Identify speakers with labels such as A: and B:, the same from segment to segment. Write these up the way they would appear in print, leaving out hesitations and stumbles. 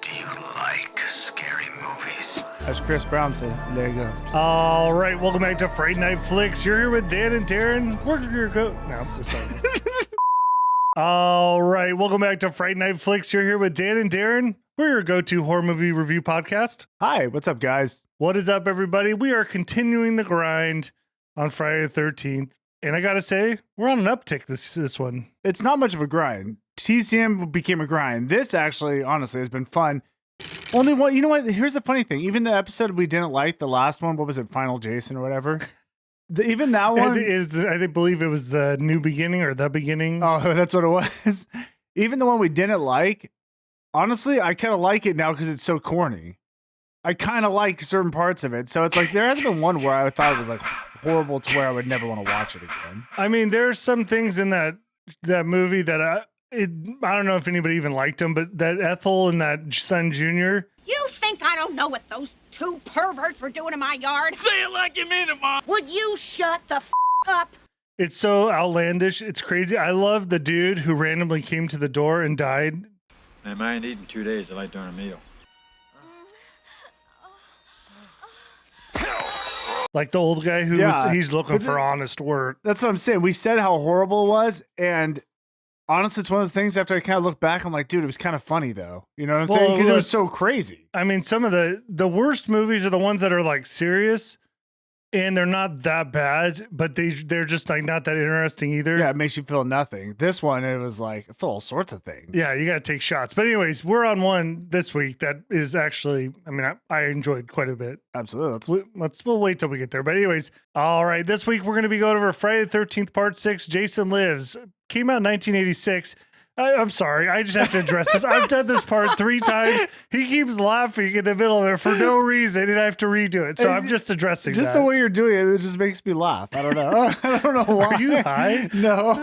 A: Do you like scary movies?
B: As Chris Brown said, there you go.
C: All right, welcome back to Fright Night Flicks. You're here with Dan and Darren. We're gonna go. No, sorry. All right, welcome back to Fright Night Flicks. You're here with Dan and Darren. We're your go-to horror movie review podcast.
B: Hi, what's up, guys?
C: What is up, everybody? We are continuing the grind on Friday the 13th. And I gotta say, we're on an uptick this one.
B: It's not much of a grind. TCM became a grind. This actually, honestly, has been fun. Only one, you know what? Here's the funny thing. Even the episode we didn't like, the last one, what was it, Final Jason or whatever? Even that one
C: I believe it was the new beginning or the beginning.
B: Oh, that's what it was. Even the one we didn't like, honestly, I kind of like it now because it's so corny. I kind of like certain parts of it. So it's like, there hasn't been one where I thought it was like horrible to where I would never want to watch it again.
C: I mean, there's some things in that movie that I don't know if anybody even liked them, but that Ethel and that son Junior.
D: You think I don't know what those two perverts were doing in my yard?
A: Say it like you mean it, Mom.
D: Would you shut the up?
C: It's so outlandish. It's crazy. I love the dude who randomly came to the door and died.
E: Man, I ain't eaten 2 days. I like during a meal.
C: Like the old guy who he's looking for honest work.
B: That's what I'm saying. We said how horrible it was, and honestly, it's one of the things after I kind of look back, I'm like, dude, it was kind of funny though. You know what I'm saying? Because it was so crazy.
C: I mean, some of the worst movies are the ones that are like serious and they're not that bad, but they're just like not that interesting either.
B: Yeah, it makes you feel nothing. This one, it was like full all sorts of things.
C: Yeah, you got to take shots. But anyways, we're on one this week that is actually, I mean, I enjoyed quite a bit.
B: Absolutely.
C: We'll wait till we get there. But anyways, all right, this week we're going to be going over Friday the 13th, Part 6, Jason Lives. Came out in 1986. I'm sorry. I just have to address this. I've done this part 3 times. He keeps laughing in the middle of it for no reason, and I have to redo it. So I'm just addressing
B: just
C: that.
B: the way you're doing it, it just makes me laugh. I don't know. I don't know why.
C: Are you high?
B: No.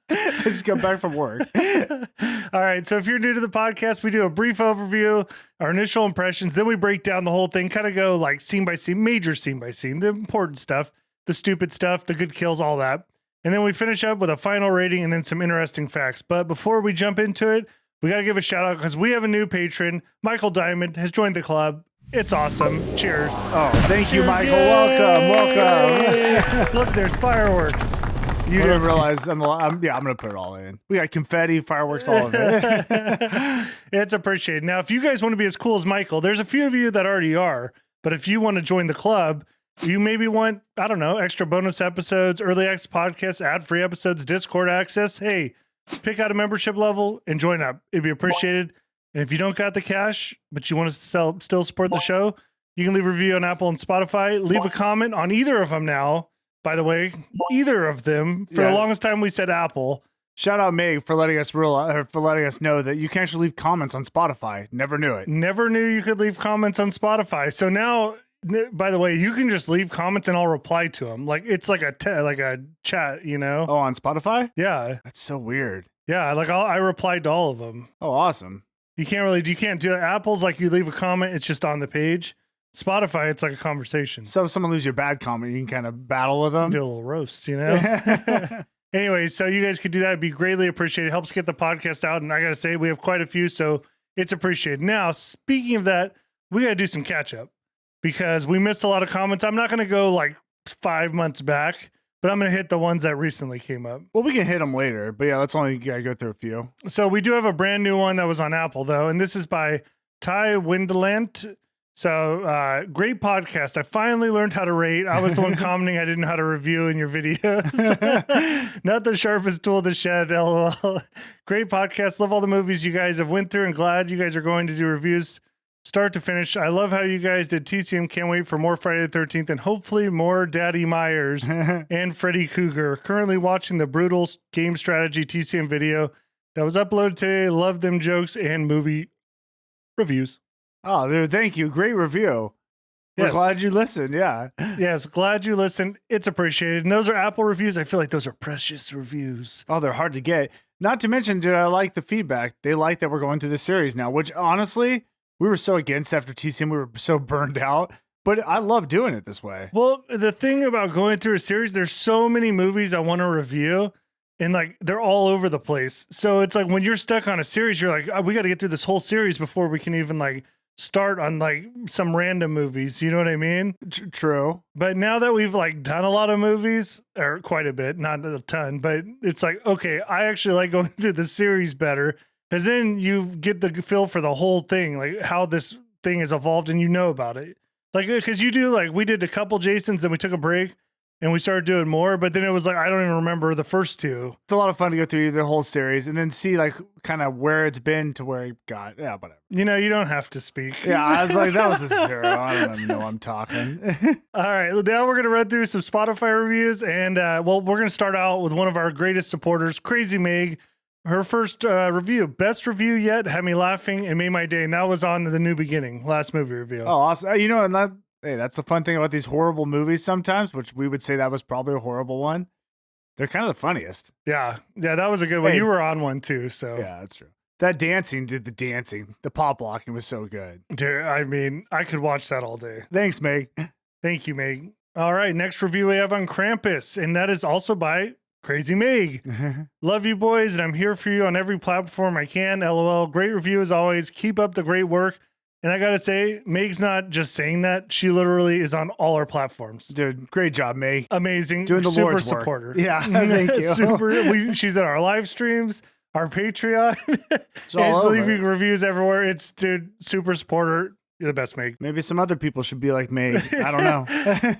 B: I just got back from work.
C: All right. So if you're new to the podcast, we do a brief overview, our initial impressions. Then we break down the whole thing, kind of go like scene by scene, major scene by scene, the important stuff, the stupid stuff, the good kills, all that. And then we finish up with a final rating and then some interesting facts. But before we jump into it, we got to give a shout out because we have a new patron. Michael Diamond has joined the club. It's awesome. Cheers.
B: Oh, thank you, Michael.
C: Yay!
B: Welcome.
C: Look, there's fireworks.
B: You didn't realize I'm going to put it all in. We got confetti, fireworks, all of it.
C: It's appreciated. Now, if you guys want to be as cool as Michael, there's a few of you that already are. But if you want to join the club, you maybe want, I don't know, extra bonus episodes, early access podcasts, ad-free episodes, Discord access. Hey, pick out a membership level and join up. It'd be appreciated. And if you don't got the cash, but you want to still support the show, you can leave a review on Apple and Spotify. Leave a comment on either of them now. By the way, either of them. For the longest time, we said Apple.
B: Shout out Meg for letting us know that you can actually leave comments on Spotify. Never knew it.
C: Never knew you could leave comments on Spotify. So now, by the way, you can just leave comments and I'll reply to them. Like it's like a chat, you know?
B: Oh, on Spotify?
C: Yeah.
B: That's so weird.
C: Yeah, like I replied to all of them.
B: Oh, awesome.
C: You can't do it. Apple's like you leave a comment, it's just on the page. Spotify, it's like a conversation.
B: So if someone leaves you a bad comment, you can kind of battle with them.
C: Do a little roast, you know? Anyway, so you guys could do that. It'd be greatly appreciated. It helps get the podcast out. And I got to say, we have quite a few, so it's appreciated. Now, speaking of that, we got to do some catch up because we missed a lot of comments. I'm not going to go like 5 months back, but I'm going to hit the ones that recently came up.
B: Well, we can hit them later, but yeah, let's only go through a few.
C: So we do have a brand new one that was on Apple, though, and this is by Ty Windelant. So great podcast. I finally learned how to rate. I was the one commenting I didn't know how to review in your videos. Not the sharpest tool in the shed, lol. Great podcast. Love all the movies you guys have went through and glad you guys are going to do reviews start to finish. I love how you guys did TCM. Can't wait for more Friday the 13th and hopefully more Daddy Myers and Freddy Cougar. Currently watching the brutal game strategy TCM video that was uploaded today. Love them jokes and movie reviews.
B: Oh, dude, thank you. Great review. We're glad you listened. Yeah.
C: Yes, glad you listened. It's appreciated. And those are Apple reviews. I feel like those are precious reviews.
B: Oh, they're hard to get. Not to mention, dude, I like the feedback. They like that we're going through the series now, which honestly, we were so against after TCM. We were so burned out. But I love doing it this way.
C: Well, the thing about going through a series, there's so many movies I want to review and like they're all over the place. So it's like when you're stuck on a series, you're like, oh, we got to get through this whole series before we can even like start on like some random movies. You know what I mean?
B: True.
C: But now that we've like done a lot of movies, or quite a bit, not a ton, but it's like, okay, I actually like going through the series better, because then you get the feel for the whole thing, like how this thing has evolved, and you know about it. Like, because you do, like, we did a couple Jasons, then we took a break and we started doing more, but then it was like, I don't even remember the first two.
B: It's a lot of fun to go through the whole series and then see like kind of where it's been to where it got. Yeah, whatever.
C: You know, you don't have to speak.
B: Yeah, I was like, that was a zero. I don't even know I'm talking.
C: All right, now we're going to run through some Spotify reviews, and well, we're going to start out with one of our greatest supporters, Crazy Meg. Her first review, best review yet, had me laughing and made my day, and that was on The New Beginning, last movie review.
B: Oh, awesome. You know, and hey, that's the fun thing about these horrible movies sometimes, which we would say that was probably a horrible one. They're kind of the funniest.
C: Yeah, that was a good one.
B: Hey.
C: You were on one too, so.
B: Yeah, that's true. That dancing did the dancing. The pop blocking was so good.
C: Dude, I mean, I could watch that all day.
B: Thanks, Meg.
C: Thank you, Meg. All right, next review we have on Krampus, and that is also by Crazy Meg. Love you boys, and I'm here for you on every platform I can. LOL. Great review as always. Keep up the great work. And I gotta say, Meg's not just saying that; she literally is on all our platforms.
B: Dude, great job, Meg.
C: Amazing,
B: Doing the
C: super
B: Lord's work.
C: supporter.
B: Yeah, thank you.
C: She's in our live streams, our Patreon. It's
B: all
C: leaving
B: over.
C: reviews everywhere. It's super supporter. You're the best, Meg.
B: Maybe some other people should be like Meg. I don't know.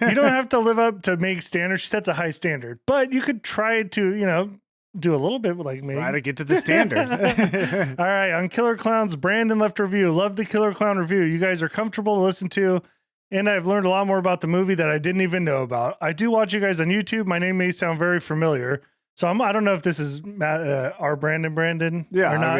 C: You don't have to live up to Meg's standard. She sets a high standard, but you could try to, you know, do a little bit like Meg.
B: Try to get to the standard.
C: All right, on Killer Clowns, Brandon left a review. Love the Killer Clown review. You guys are comfortable to listen to, and I've learned a lot more about the movie that I didn't even know about. I do watch you guys on YouTube. My name may sound very familiar, so I don't know if this is our Brandon
B: Yeah,
C: or not.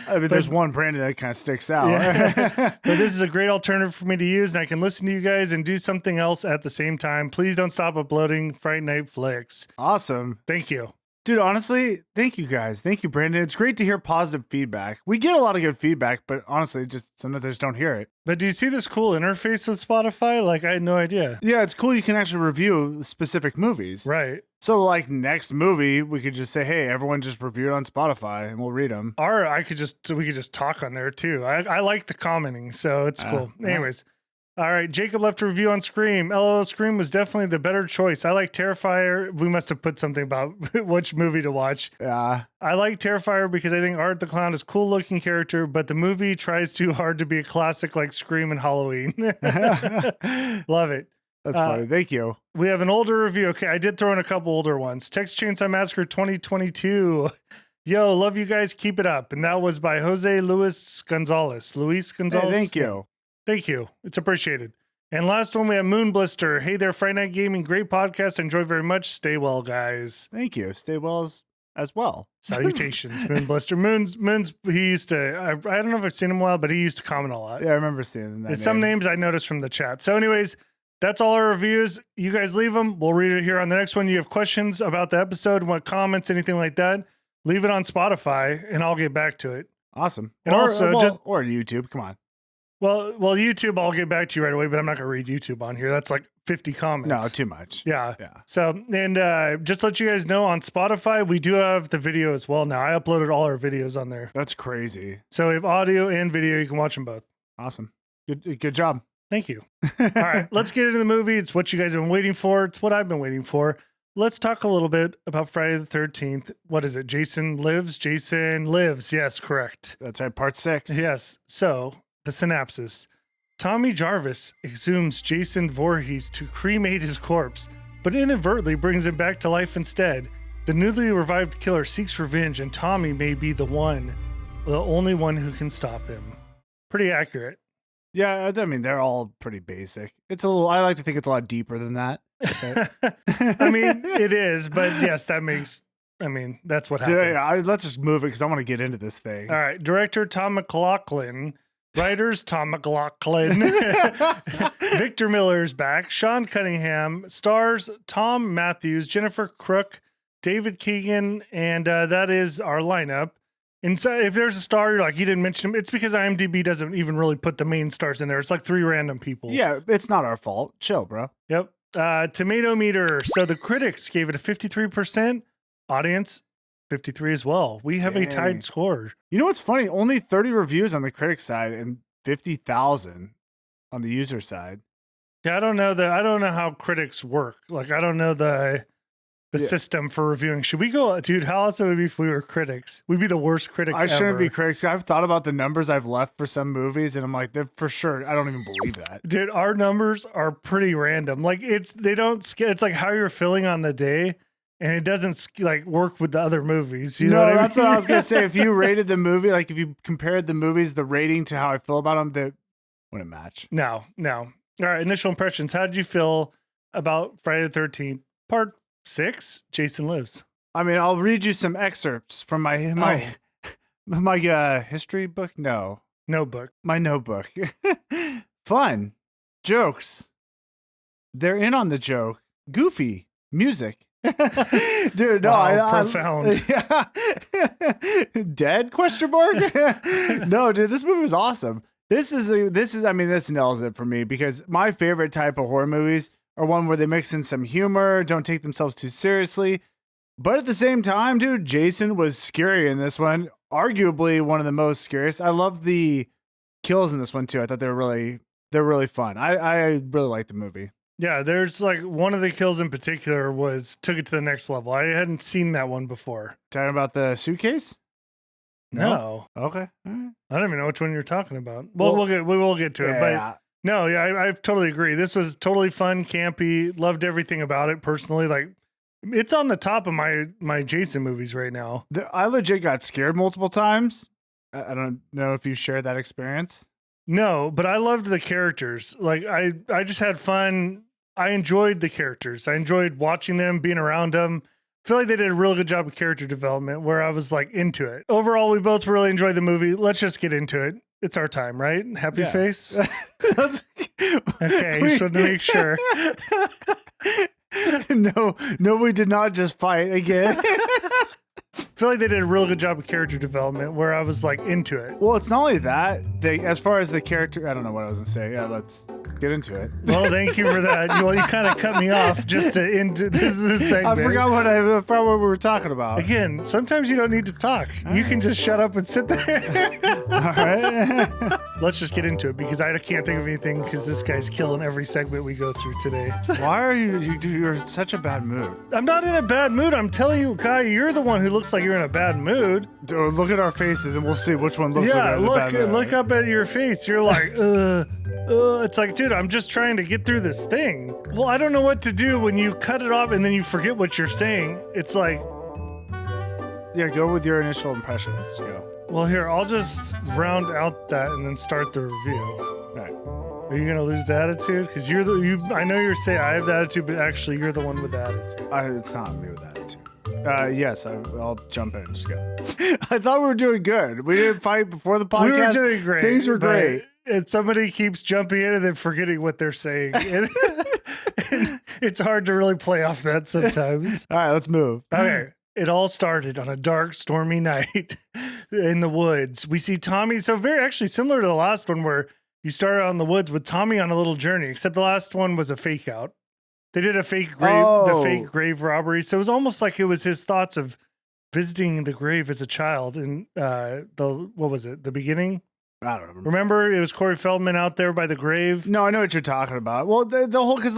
B: I mean, there's one Brandon that kind of sticks out.
C: Yeah. But this is a great alternative for me to use, and I can listen to you guys and do something else at the same time. Please don't stop uploading Fright Night Flicks.
B: Awesome.
C: Thank you.
B: Dude, honestly, thank you guys. Thank you, Brandon. It's great to hear positive feedback. We get a lot of good feedback, but honestly, just sometimes I just don't hear it.
C: But do you see this cool interface with Spotify? Like, I had no idea.
B: Yeah, it's cool. You can actually review specific movies.
C: Right.
B: So, like, next movie, we could just say, hey, everyone just review it on Spotify and we'll read them.
C: Or we could just talk on there too. I like the commenting, so it's cool. Anyways. All right, Jacob left a review on Scream. LOL, Scream was definitely the better choice. I like Terrifier. We must have put something about which movie to watch.
B: Yeah.
C: I like Terrifier because I think Art the Clown is a cool looking character, but the movie tries too hard to be a classic like Scream and Halloween. Love it.
B: That's funny. Thank you.
C: We have an older review. Okay, I did throw in a couple older ones. Texas Chainsaw Massacre 2022. Yo, love you guys. Keep it up. And that was by Jose Luis Gonzalez.
B: Hey, thank you.
C: Thank you. It's appreciated. And last one, we have Moon Blister. Hey there, Friday Night Gaming. Great podcast. Enjoy very much. Stay well, guys.
B: Thank you. Stay well as well.
C: Salutations, Moon Blister. Moon's, he used to, I don't know if I've seen him a while, but he used to comment a lot.
B: Yeah, I remember seeing that.
C: And some names I noticed from the chat. So anyways, that's all our reviews. You guys leave them. We'll read it here on the next one. You have questions about the episode, want comments, anything like that, leave it on Spotify and I'll get back to it.
B: Awesome.
C: And also,
B: or YouTube. Come on.
C: Well, YouTube, I'll get back to you right away, but I'm not going to read YouTube on here. That's like 50 comments.
B: No, too much.
C: Yeah.
B: Yeah.
C: So, and just to let you guys know, on Spotify, we do have the video as well now. I uploaded all our videos on there.
B: That's crazy.
C: So we have audio and video. You can watch them both.
B: Awesome. Good job.
C: Thank you. All right, let's get into the movie. It's what you guys have been waiting for. It's what I've been waiting for. Let's talk a little bit about Friday the 13th. What is it? Jason Lives? Jason Lives. Yes, correct.
B: That's right. Part 6.
C: Yes. So the synopsis. Tommy Jarvis exhumes Jason Voorhees to cremate his corpse, but inadvertently brings him back to life instead. The newly revived killer seeks revenge, and Tommy may be the only one who can stop him. Pretty accurate.
B: Yeah, I mean, they're all pretty basic. I like to think it's a lot deeper than that.
C: I mean, it is, but yes, that's what happened.
B: Let's just move it because I want to get into this thing.
C: All right. Director Tom McLaughlin. Writers Tom McLaughlin. Victor Miller is back. Sean Cunningham. Stars Tom Matthews, Jennifer Crook, David Keegan, and that is our lineup. And so if there's a star, you're like, you didn't mention him, it's because IMDb doesn't even really put the main stars in there. It's like 3 random people.
B: Yeah, it's not our fault. Chill, bro.
C: Yep. Tomato meter. So the critics gave it a 53%. Audience, 53 as well. We have a
B: Dang.
C: tied score.
B: You know what's funny? Only 30 reviews on the critic side and 50,000 on the user side.
C: Yeah, I don't know how critics work. Like, I don't know the
B: Yeah.
C: system for reviewing. Should we go, dude? How awesome would it be if we were critics? We'd be the worst critics
B: I shouldn't
C: ever.
B: be critics. I've thought about the numbers I've left for some movies, and I'm like, they're for sure. I don't even believe that.
C: Dude, our numbers are pretty random. Like, it's like how you're feeling on the day, and it doesn't like work with the other movies. You know what
B: that's
C: I mean?
B: what I was gonna say. If you rated the movie, like if you compared the movies, the rating to how I feel about them, they wouldn't match.
C: No. All right, initial impressions. How did you feel about Friday the 13th, Part 6, Jason Lives?
B: I mean, I'll read you some excerpts from my history book. No,
C: Notebook.
B: my notebook. Fun jokes. They're in on the joke. Goofy music. Dude, no,
C: Wow, profound.
B: Yeah. Dead? Question mark. No, dude, this movie was awesome. This nails it for me because my favorite type of horror movies are one where they mix in some humor, don't take themselves too seriously. But at the same time, dude, Jason was scary in this one. Arguably one of the most scariest. I love the kills in this one too. I thought they're really fun. I really like the movie.
C: Yeah, there's like one of the kills in particular took it to the next level. I hadn't seen that one before.
B: Talking about the suitcase?
C: No.
B: Okay. All right.
C: I don't even know which one you're talking about. Well, we will get to it. But
B: Yeah.
C: no, yeah, I totally agree. This was totally fun, campy. Loved everything about it personally. Like, it's on the top of my Jason movies right now.
B: I legit got scared multiple times. I don't know if you share that experience.
C: No, but I loved the characters. Like, I just had fun. I enjoyed the characters. I enjoyed watching them, being around them. I feel like they did a real good job of character development where I was like into it. Overall, we both really enjoyed the movie. Let's just get into it. It's our time, right? Happy
B: Yeah.
C: face? Okay, just wanted to make sure.
B: No, we did not just fight again.
C: I feel like they did a real good job of character development where I was like into it.
B: Well, it's not only that. As far as the character, I don't know what I was gonna say. Yeah, let's get into it.
C: Well, thank you for that. Well, you kind of cut me off just to end this segment.
B: I forgot what we were talking about.
C: Again, sometimes you don't need to talk. You can just shut up and sit there.
B: All right.
C: Let's just get into it because I can't think of anything because this guy's killing every segment we go through today.
B: Why are you're in such a bad mood?
C: I'm not in a bad mood. I'm telling you, Kai, you're the one who looks like you're in a bad mood.
B: Dude, look at our faces and we'll see which one looks like
C: Yeah,
B: we're in a bad mood.
C: look up at your face. You're like, It's like, dude, I'm just trying to get through this thing. Well, I don't know what to do when you cut it off and then you forget what you're saying. It's like,
B: Yeah, go with your initial impressions. Just go.
C: well, here, I'll just round out that and then start the review.
B: All right.
C: Are you gonna lose the attitude? Because I know you're saying I have the attitude, but actually you're the one with the attitude.
B: It's not me with attitude. Yes, I'll jump in. Just go. I thought we were doing good. We didn't fight before the podcast.
C: We were doing great.
B: Things were
C: but
B: great.
C: And somebody keeps jumping in and then forgetting what they're saying. And it's hard to really play off that sometimes.
B: All right, let's move.
C: Okay. It all started on a dark, stormy night in the woods. We see Tommy. So very actually similar to the last one where you started out in the woods with Tommy on a little journey, except the last one was a fake out. They did a fake grave, the fake grave robbery. So it was almost like it was his thoughts of visiting the grave as a child in what was it? The beginning?
B: I don't know.
C: Remember, it was Corey Feldman out there by the grave.
B: No, I know what you're talking about. Well, the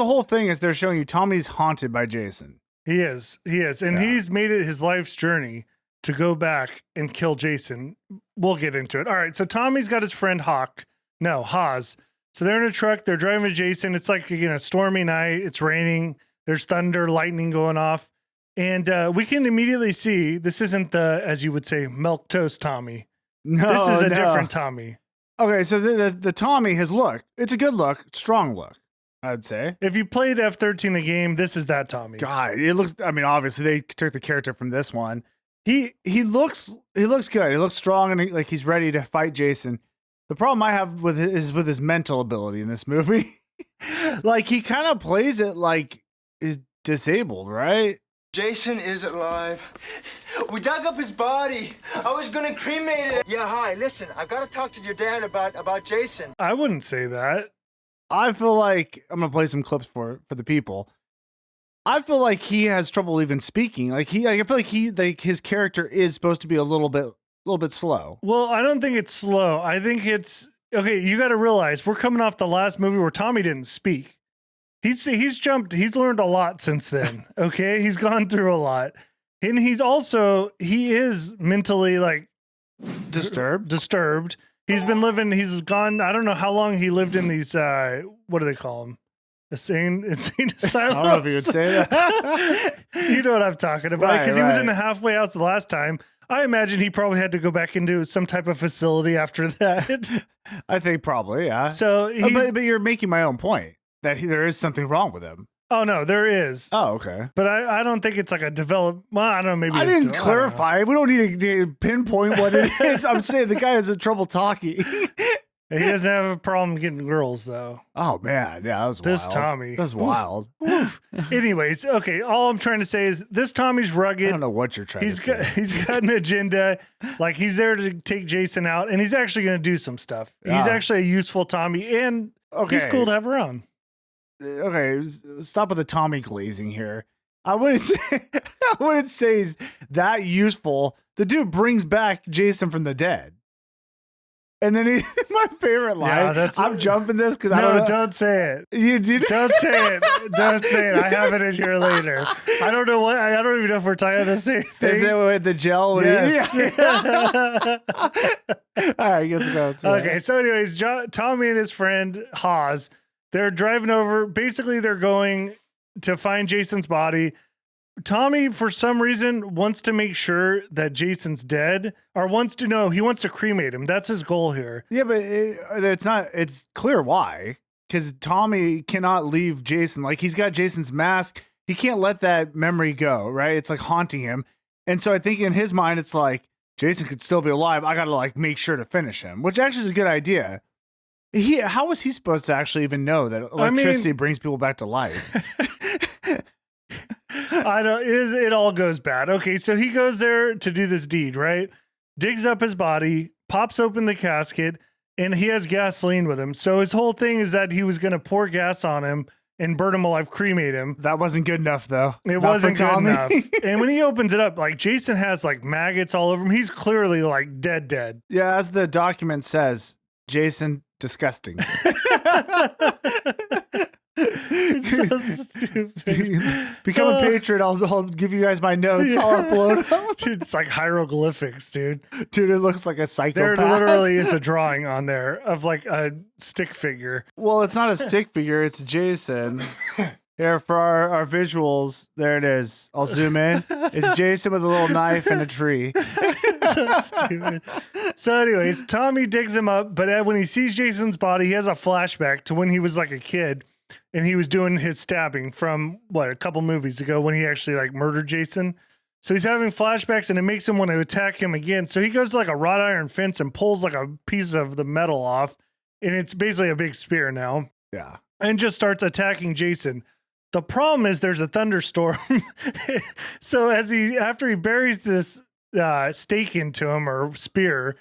B: whole thing is they're showing you Tommy's haunted by Jason.
C: He is, and he's made it his life's journey to go back and kill Jason. We'll get into it. All right, so Tommy's got his friend Haz. So they're in a truck. They're driving to Jason. It's like, again, a stormy night. It's raining. There's thunder, lightning going off, and we can immediately see this isn't the, as you would say, milquetoast Tommy.
B: No,
C: This is a different Tommy.
B: Okay, so the Tommy, his look, it's a good look, strong look, I'd say.
C: If you played F13 the game, this is that Tommy.
B: God, it looks. I mean, obviously they took the character from this one. He looks good. He looks strong and like he's ready to fight Jason. The problem I have with his mental ability in this movie. Like he kind of plays it like he's disabled, right?
F: Jason is alive. We dug up his body. I was gonna cremate it. Yeah, hi, listen, I've got to talk to your dad about Jason.
C: I wouldn't say that.
B: I feel like I'm gonna play some clips for the people. I feel like he has trouble even speaking. I feel like his character is supposed to be a little bit slow.
C: Well, I don't think it's slow. I think it's okay. You got to realize we're coming off the last movie where Tommy didn't speak. He's learned a lot since then. Okay. He's gone through a lot. And he is mentally like disturbed. He's gone. I don't know how long he lived in these, what do they call them? Insane asylum.
B: I don't know if you would say that.
C: You know what I'm talking about. Because he was in the
B: Right.
C: halfway house the last time. I imagine he probably had to go back into some type of facility after that.
B: I think probably, yeah.
C: So,
B: but you're making my own point that there is something wrong with him.
C: oh no, there is.
B: Oh, okay.
C: But I don't think it's like a developed. Well, I don't know. Maybe
B: I
C: it's
B: didn't clarify. We don't need to pinpoint what it is. I'm saying the guy has trouble talking.
C: He doesn't have a problem getting girls though.
B: Oh man, yeah, that was
C: This
B: wild.
C: Tommy.
B: That's wild.
C: Anyways, okay. All I'm trying to say is this Tommy's
B: I
C: rugged.
B: don't know what you're trying to say.
C: He's got an agenda. Like he's there to take Jason out, and he's actually going to do some stuff. He's
B: Yeah.
C: actually a useful Tommy, and he's cool to have around.
B: Okay, stop with the Tommy glazing here. I wouldn't say he's that useful. The dude brings back Jason from the dead. And then my favorite line.
C: Yeah,
B: I'm jumping this because I don't know.
C: Don't say it.
B: You
C: Don't say it. Don't say it. I have it in here later. I don't know what. I don't even know if we're talking the same thing.
B: Is it with the gel?
C: Yes.
B: All right, let's go.
C: Okay, so anyways, Tommy and his friend Haas, they're driving over. Basically, they're going to find Jason's body. Tommy, for some reason, wants to make sure that Jason's dead, or he wants to cremate him. That's his goal here.
B: Yeah, but it's clear why. Because Tommy cannot leave Jason. Like, he's got Jason's mask. He can't let that memory go, right? It's like haunting him. And so I think in his mind, it's like, Jason could still be alive. I got to like make sure to finish him, which actually is a good idea. How was he supposed to actually even know that electricity brings people back to life?
C: I know it all goes bad. Okay, so he goes there to do this deed, right? Digs up his body, pops open the casket, and he has gasoline with him. So his whole thing is that he was going to pour gas on him and burn him alive, cremate him.
B: That wasn't good enough, though.
C: It wasn't good enough. And when he opens it up, like Jason has like maggots all over him. He's clearly like dead.
B: Yeah, as the document says, Jason, disgusting.
C: It's so stupid.
B: Become a patron. I'll give you guys my notes. I'll upload them.
C: It's like hieroglyphics, dude.
B: Dude, it looks like a psychopath.
C: There literally is a drawing on there of like a stick figure.
B: Well, it's not a stick figure. It's Jason. Here for our visuals. There it is. I'll zoom in. It's Jason with a little knife and a tree.
C: So stupid. So anyways, Tommy digs him up, but when he sees Jason's body, he has a flashback to when he was like a kid and he was doing his stabbing from a couple movies ago when he actually like murdered Jason. So he's having flashbacks and it makes him want to attack him again. So he goes to like a wrought iron fence and pulls like a piece of the metal off, and it's basically a big spear now.
B: Yeah.
C: And just starts attacking Jason. The problem is there's a thunderstorm. So after he buries this stake into him or spear,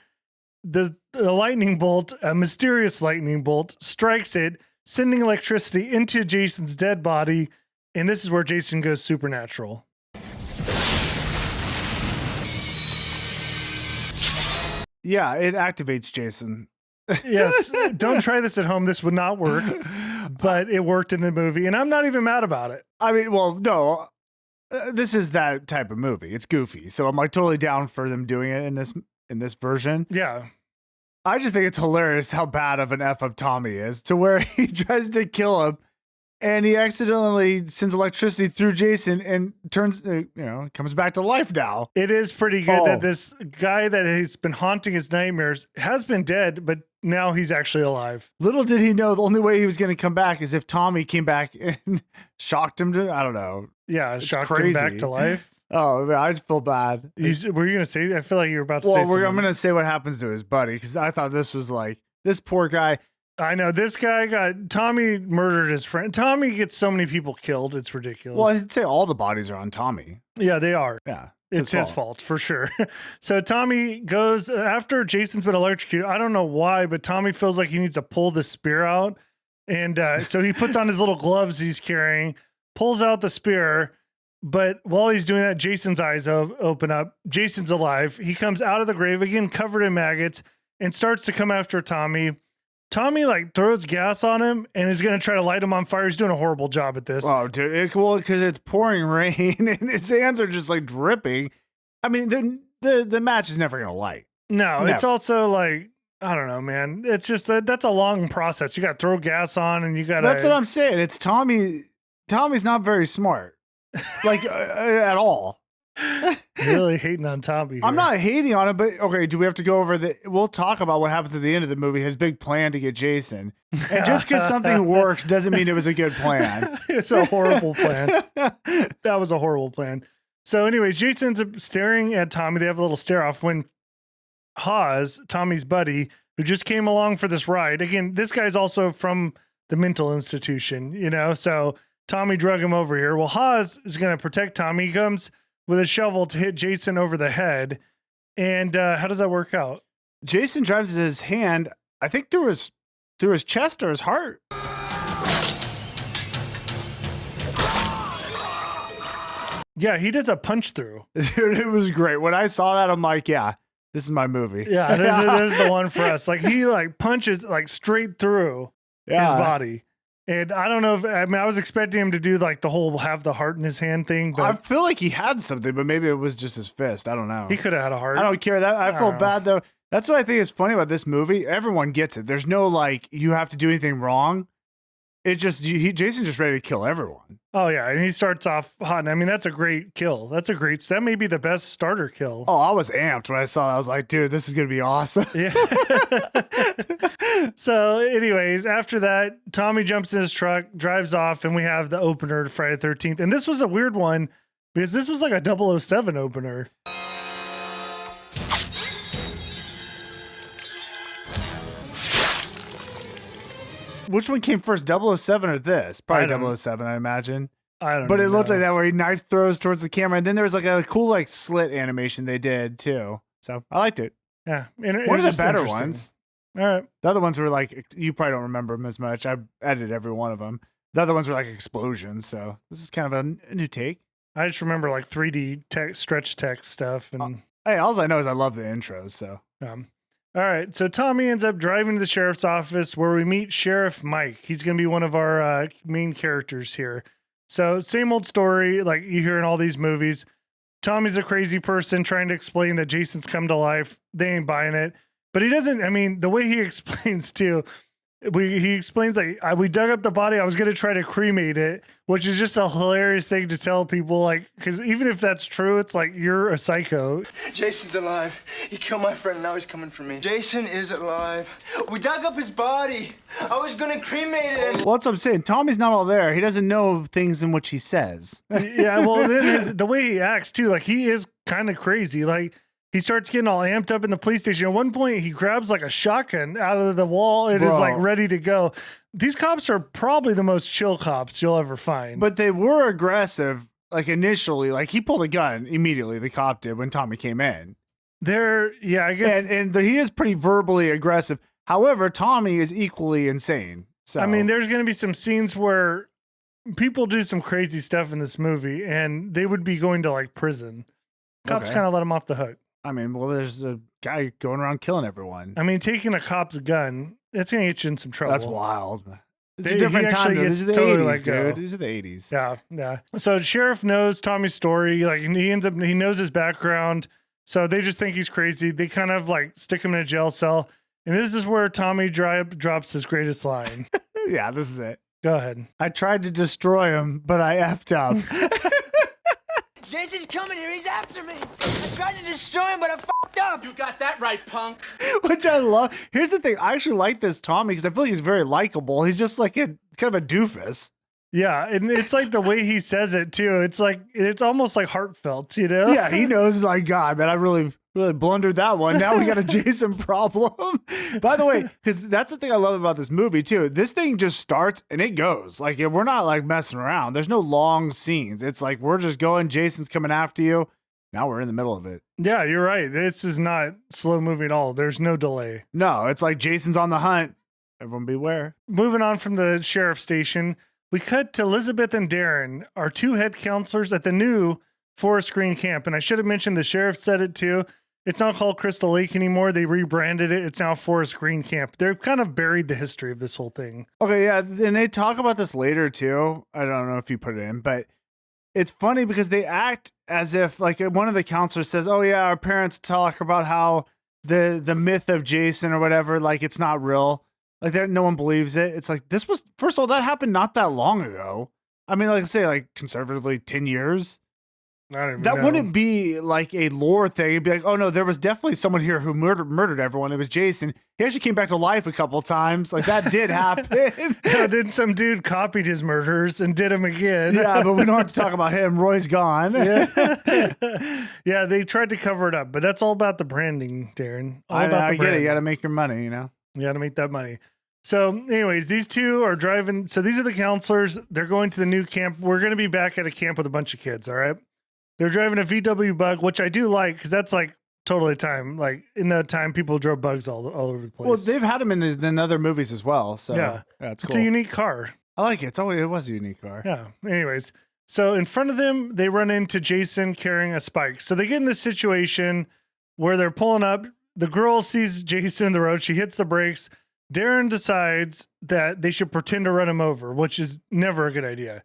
C: the lightning bolt, a mysterious lightning bolt, strikes it, sending electricity into Jason's dead body. And this is where Jason goes supernatural.
B: Yeah, it activates Jason.
C: Yes. Don't try this at home. This would not work. But it worked in the movie. And I'm not even mad about it.
B: I mean, well, no. This is that type of movie. It's goofy. So I'm like totally down for them doing it in this version.
C: Yeah.
B: I just think it's hilarious how bad of an F up Tommy is, to where he tries to kill him and he accidentally sends electricity through Jason and turns, comes back to life now.
C: It is pretty good that this guy that has been haunting his nightmares has been dead, but now he's actually alive.
B: Little did he know the only way he was going to come back is if Tommy came back and shocked him to, I don't know.
C: Yeah,
B: It's
C: shocked
B: crazy.
C: him back to life.
B: Oh, man, I just feel bad.
C: Were you going to say? I feel like you were about to say
B: Well,
C: something.
B: I'm going to say what happens to his buddy, because I thought this was like, this poor guy.
C: I know this guy Tommy murdered his friend. Tommy gets so many people killed. It's ridiculous.
B: Well, I'd say all the bodies are on Tommy.
C: Yeah, they are.
B: Yeah.
C: It's his fault for sure. So Tommy goes after Jason's been electrocuted. I don't know why, but Tommy feels like he needs to pull the spear out. And so he puts on his little gloves he's carrying, pulls out the spear. But while he's doing that, Jason's eyes open up. Jason's alive. He comes out of the grave again, covered in maggots, and starts to come after Tommy. Tommy like throws gas on him and is going to try to light him on fire. He's doing a horrible job at this.
B: Oh, dude. Well, because it's pouring rain and his hands are just like dripping. I mean, the match is never going to light.
C: No,
B: Never.
C: it's also like, I don't know, man. It's just that's a long process. You got to throw gas on and you got to.
B: That's what I'm saying. It's Tommy. Tommy's not very smart, like at all.
C: Really hating on Tommy here.
B: I'm not hating on him, but okay, do we have to go over we'll talk about what happens at the end of the movie, his big plan to get Jason. And just because something works doesn't mean it was a good plan.
C: It's a horrible plan. That was a horrible plan. So anyways, Jason's staring at Tommy. They have a little stare off when Hawes, Tommy's buddy, who just came along for this ride. Again, this guy's also from the mental institution, you know, so Tommy drug him over here. Well, Hawes is going to protect Tommy. He comes with a shovel to hit Jason over the head. And how does that work out?
B: Jason drives his hand, I think through his chest or his heart.
C: Yeah, he does a punch through.
B: Dude, it was great. When I saw that, I'm like, yeah, this is my movie.
C: Yeah, this is the one for us. Like he like punches like straight through his body. And I don't know if, I mean, I was expecting him to do like the whole have the heart in his hand thing, but
B: I feel like he had something, but maybe it was just his fist. I don't know.
C: he could have had a heart.
B: I don't care. I feel
C: know.
B: bad though. That's what I think is funny about this movie. Everyone gets it. There's no like you have to do anything wrong. It's just Jason's just ready to kill everyone.
C: Oh yeah, and he starts off hot. And I mean, that's a great kill. That may be the best starter kill.
B: Oh, I was amped when I saw that. I was like, dude, this is gonna be awesome.
C: Yeah. So, anyways, after that, Tommy jumps in his truck, drives off, and we have the opener to Friday the 13th. And this was a weird one because this was like a 007 opener.
B: Which one came first, 007 or this?
C: I
B: Probably
C: don't-
B: 007, I imagine.
C: I don't know.
B: But it looked like that where he knife throws towards the camera, and then there was like a cool like slit animation they did too. So I liked it.
C: Yeah.
B: One of the better ones.
C: All right.
B: The other ones were like, you probably don't remember them as much. I edited every one of them. The other ones were like explosions. So this is kind of a new take.
C: I just remember like 3D text, stretch text stuff. And
B: Hey, all I know is I love the intros. So
C: all right. So Tommy ends up driving to the sheriff's office where we meet Sheriff Mike. He's going to be one of our main characters here. So same old story like you hear in all these movies. Tommy's a crazy person trying to explain that Jason's come to life. They ain't buying it. But he doesn't, I mean, the way he explains too, he explains like, we dug up the body. I was going to try to cremate it, which is just a hilarious thing to tell people. Like, because even if that's true, it's like, you're a psycho.
F: Jason's alive. He killed my friend, now he's coming for me. Jason is alive. We dug up his body. I was gonna cremate it.
B: well, that's what I'm saying. Tommy's not all there. He doesn't know things in which he says.
C: Yeah, well, then the way he acts too, like he is kind of crazy. Like he starts getting all amped up in the police station. At one point, he grabs like a shotgun out of the wall and is
B: Bro.
C: like ready to go. These cops are probably the most chill cops you'll ever find.
B: But they were aggressive, like initially. Like he pulled a gun immediately. The cop did when Tommy came in.
C: Yeah, I guess.
B: And he is pretty verbally aggressive. However, Tommy is equally insane. So
C: I mean, there's going to be some scenes where people do some crazy stuff in this movie, and they would be going to like prison. Cops
B: Okay.
C: kind of let them off the hook.
B: I mean, well, there's a guy going around killing everyone.
C: I mean, taking a cop's gun, that's going to get you in some trouble.
B: That's wild. It's
C: He
B: a different
C: actually
B: time. Though.
C: gets
B: These are the
C: totally
B: 80s,
C: let go.
B: dude. These are the 80s.
C: Yeah. So sheriff knows Tommy's story. Like he knows his background. So they just think he's crazy. They kind of like stick him in a jail cell. And this is where Tommy drops his greatest line.
B: Yeah, this is it.
C: Go ahead.
B: I tried to destroy him, but I effed up.
G: Jason's coming here. He's after me. I tried to destroy him, but I fucked up.
A: You got that right, punk.
B: Which I love. Here's the thing. I actually like this Tommy because I feel like he's very likable. He's just like a kind of a doofus.
C: Yeah. And it's like the way he says it too. It's like, it's almost like heartfelt, you know?
B: Yeah, he knows like, God, man, I really blundered that one. Now we got a Jason problem. By the way, because that's the thing I love about this movie too. This thing just starts and it goes. Like we're not like messing around. There's no long scenes. It's like we're just going. Jason's coming after you. Now we're in the middle of it.
C: Yeah, you're right. This is not slow moving at all. There's no delay.
B: No, it's like Jason's on the hunt. Everyone beware.
C: Moving on from the sheriff station, we cut to Elizabeth and Darren, our two head counselors at the new Forest Green camp. And I should have mentioned the sheriff said it too. It's not called Crystal Lake anymore. They rebranded it. It's now Forest Green Camp. They've kind of buried the history of this whole thing.
B: Okay, yeah, and they talk about this later too. I don't know if you put it in, but it's funny because they act as if like one of the counselors says, "Oh yeah, our parents talk about how the myth of Jason or whatever, like it's not real. Like no one believes it." It's like this was first of all that happened not that long ago. I mean, like say like conservatively 10 years.
C: I don't even
B: That
C: know.
B: wouldn't be like a lore thing. It'd be like, oh no, there was definitely someone here who murdered everyone. It was Jason. He actually came back to life a couple times. Like that did happen.
C: Then some dude copied his murders and did them again.
B: Yeah, but we don't have to talk about him. Roy's gone.
C: Yeah. Yeah, they tried to cover it up, but that's all about the branding, Darren. All about
B: I
C: the
B: get it.
C: branding.
B: You got to make your money, you know?
C: You got to make that money. So anyways, these two are driving. So these are the counselors. They're going to the new camp. We're going to be back at a camp with a bunch of kids. All right. They're driving a VW Bug, which I do like because that's like totally time. Like in that time, people drove bugs all over the place.
B: Well, they've had him in other movies as well. So
C: Yeah.
B: it's
C: It's
B: cool.
C: a unique car.
B: I like it. It was a unique car.
C: Yeah. Anyways, so in front of them, they run into Jason carrying a spike. So they get in this situation where they're pulling up. The girl sees Jason in the road. She hits the brakes. Darren decides that they should pretend to run him over, which is never a good idea.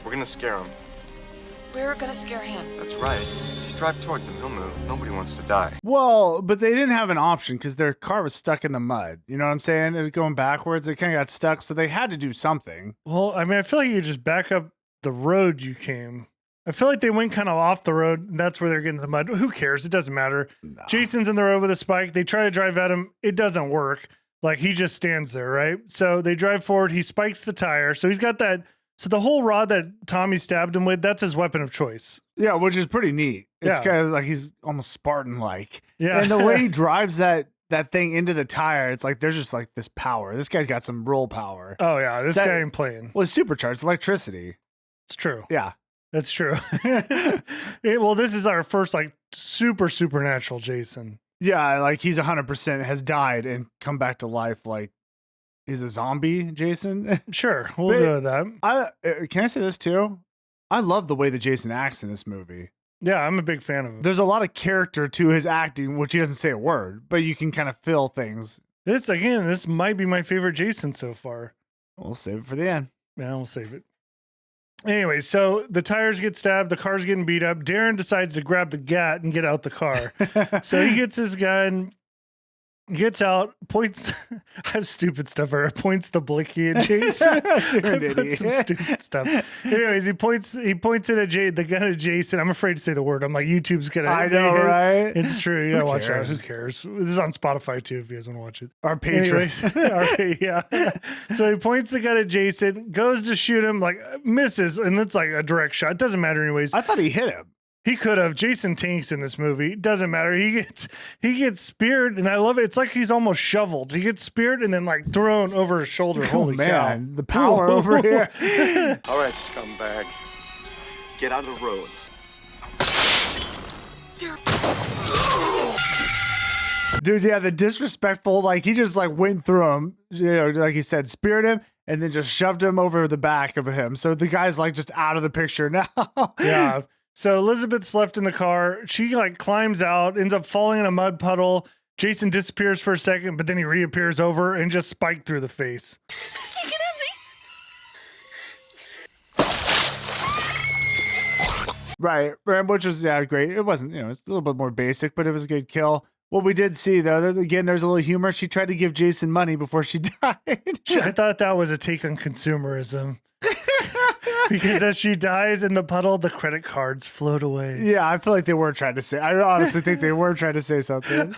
H: We're gonna scare him.
I: We're gonna scare him.
H: That's right. Just drive towards him. He'll move. Nobody wants to die.
B: Well, but they didn't have an option because their car was stuck in the mud. You know what I'm saying? It was going backwards. It kind of got stuck. So they had to do something.
C: Well, I mean, I feel like you just back up the road you came. I feel like they went kind of off the road. And that's where they're getting the mud. Who cares? It doesn't matter.
B: No.
C: Jason's in the road with a spike. They try to drive at him. It doesn't work. Like he just stands there, right? So they drive forward. He spikes the tire. So he's got that. So the whole rod that Tommy stabbed him with, that's his weapon of choice.
B: Yeah, which is pretty neat. It's
C: Yeah.
B: kind of like he's almost Spartan-like.
C: Yeah.
B: And the way he drives that thing into the tire, it's like there's just like this power. This guy's got some roll power.
C: Oh, yeah. This guy ain't playing.
B: Well, it's supercharged electricity.
C: It's true.
B: Yeah.
C: That's true. Well, this is our first like supernatural Jason.
B: Yeah, like he's 100% has died and come back to life. Like he's a zombie, Jason.
C: Sure. We'll
B: But-
C: go with that.
B: Can I say this too? I love the way that Jason acts in this movie.
C: Yeah, I'm a big fan of him.
B: There's a lot of character to his acting, which he doesn't say a word, but you can kind of feel things.
C: This might be my favorite Jason so far.
B: We'll save it for the end.
C: Yeah, we'll save it. Anyway, so the tires get stabbed, the car's getting beat up. Darren decides to grab the gat and get out the car. So he gets his gun, gets out, points. I have stupid stuff where it points the blicky at Jason. I put
B: Serendipity.
C: some stupid stuff. Anyways, he points it at the gun at Jason. I'm afraid to say the word. I'm like, YouTube's gonna.
B: I know, right?
C: It's true. You gotta watch that.
B: cares?
C: Who cares? This is on Spotify too. If you guys want to watch it.
B: Our patron.
C: Anyways, yeah. So he points the gun at Jason, goes to shoot him, like misses, and it's like a direct shot. It doesn't matter anyways.
B: I thought he hit him.
C: He could have. Jason tanks in this movie. It doesn't matter. He gets speared, and I love it. It's like he's almost shoveled. He gets speared and then like thrown over his shoulder. Holy
B: Man,
C: cow.
B: the power over here.
H: All right, scumbag. Get out of the road.
B: Dude, yeah, the disrespectful, like he just like went through him, you know, like he said, speared him and then just shoved him over the back of him. So the guy's like just out of the picture now.
C: Yeah. So Elizabeth's left in the car. She like climbs out, ends up falling in a mud puddle. Jason disappears for a second, but then he reappears over and just spiked through the face.
I: You can have me.
B: Right. Which was, yeah, great. It wasn't, you know, it's a little bit more basic, but it was a good kill. What we did see, though, that, again, there's a little humor. She tried to give Jason money before she died.
C: I thought that was a take on consumerism. Because as she dies in the puddle, the credit cards float away.
B: Yeah, I feel like they were trying to say, I honestly think they were trying to say something.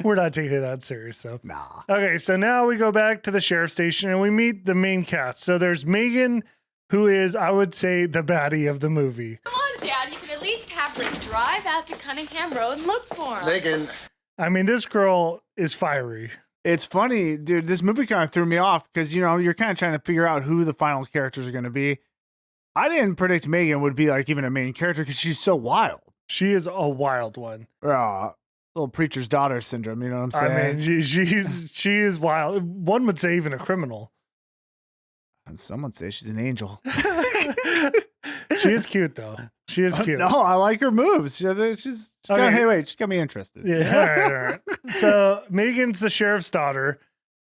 C: We're not taking it that serious, though.
B: Nah.
C: Okay, so now we go back to the sheriff's station and we meet the main cast. So there's Megan, who is, I would say, the baddie of the movie.
I: Come on, Dad. You can at least have her drive out to Cunningham Road and look for him.
H: Megan.
C: I mean, this girl is fiery.
B: It's funny, dude. This movie kind of threw me off because, you know, you're kind of trying to figure out who the final characters are going to be. I didn't predict Megan would be like even a main character because she's so wild.
C: She is a wild one.
B: Little preacher's daughter syndrome. You know what I'm saying?
C: I mean, she is wild. One would say even a criminal.
B: And someone say she's an angel.
C: She is cute though. She is cute.
B: No, I like her moves. She's got, hey, wait, she's got me interested.
C: Yeah. All right. So Megan's the sheriff's daughter.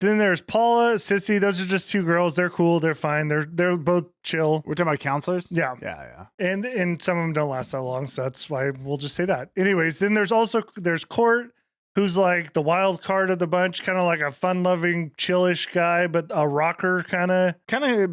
C: Then there's Paula, Sissy. Those are just two girls. They're cool. They're fine. They're both chill.
B: We're talking about counselors?
C: Yeah.
B: Yeah.
C: And some of them don't last that long, so that's why we'll just say that. Anyways, then there's Court, who's like the wild card of the bunch, kind of like a fun-loving, chillish guy, but a rocker kind of.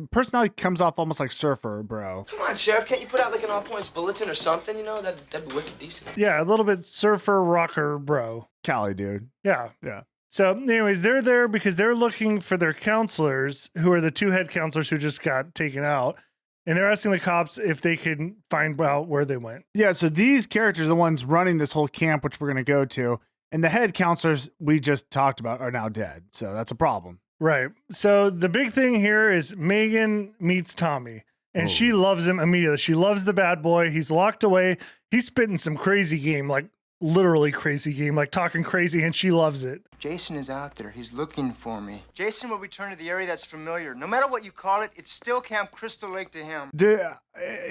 B: Personality comes off almost like Surfer, bro.
G: Come on, Sheriff, can't you put out like an all-points bulletin or something? You know, that'd be wicked decent.
C: Yeah, a little bit surfer, rocker, bro.
B: Cali, dude.
C: Yeah.
B: Yeah.
C: So anyways, they're there because they're looking for their counselors, who are the two head counselors who just got taken out. And they're asking the cops if they can find out where they went.
B: Yeah, so these characters are the ones running this whole camp, which we're going to go to. And the head counselors we just talked about are now dead. So that's a problem.
C: Right. So the big thing here is Megan meets Tommy. And she loves him immediately. She loves the bad boy. He's locked away. He's spitting some crazy game, like literally crazy game, like talking crazy, and she loves it.
F: Jason is out there. He's looking for me. Jason will return to the area that's familiar. No matter what you call it, it's still Camp Crystal Lake to him.
B: Dude,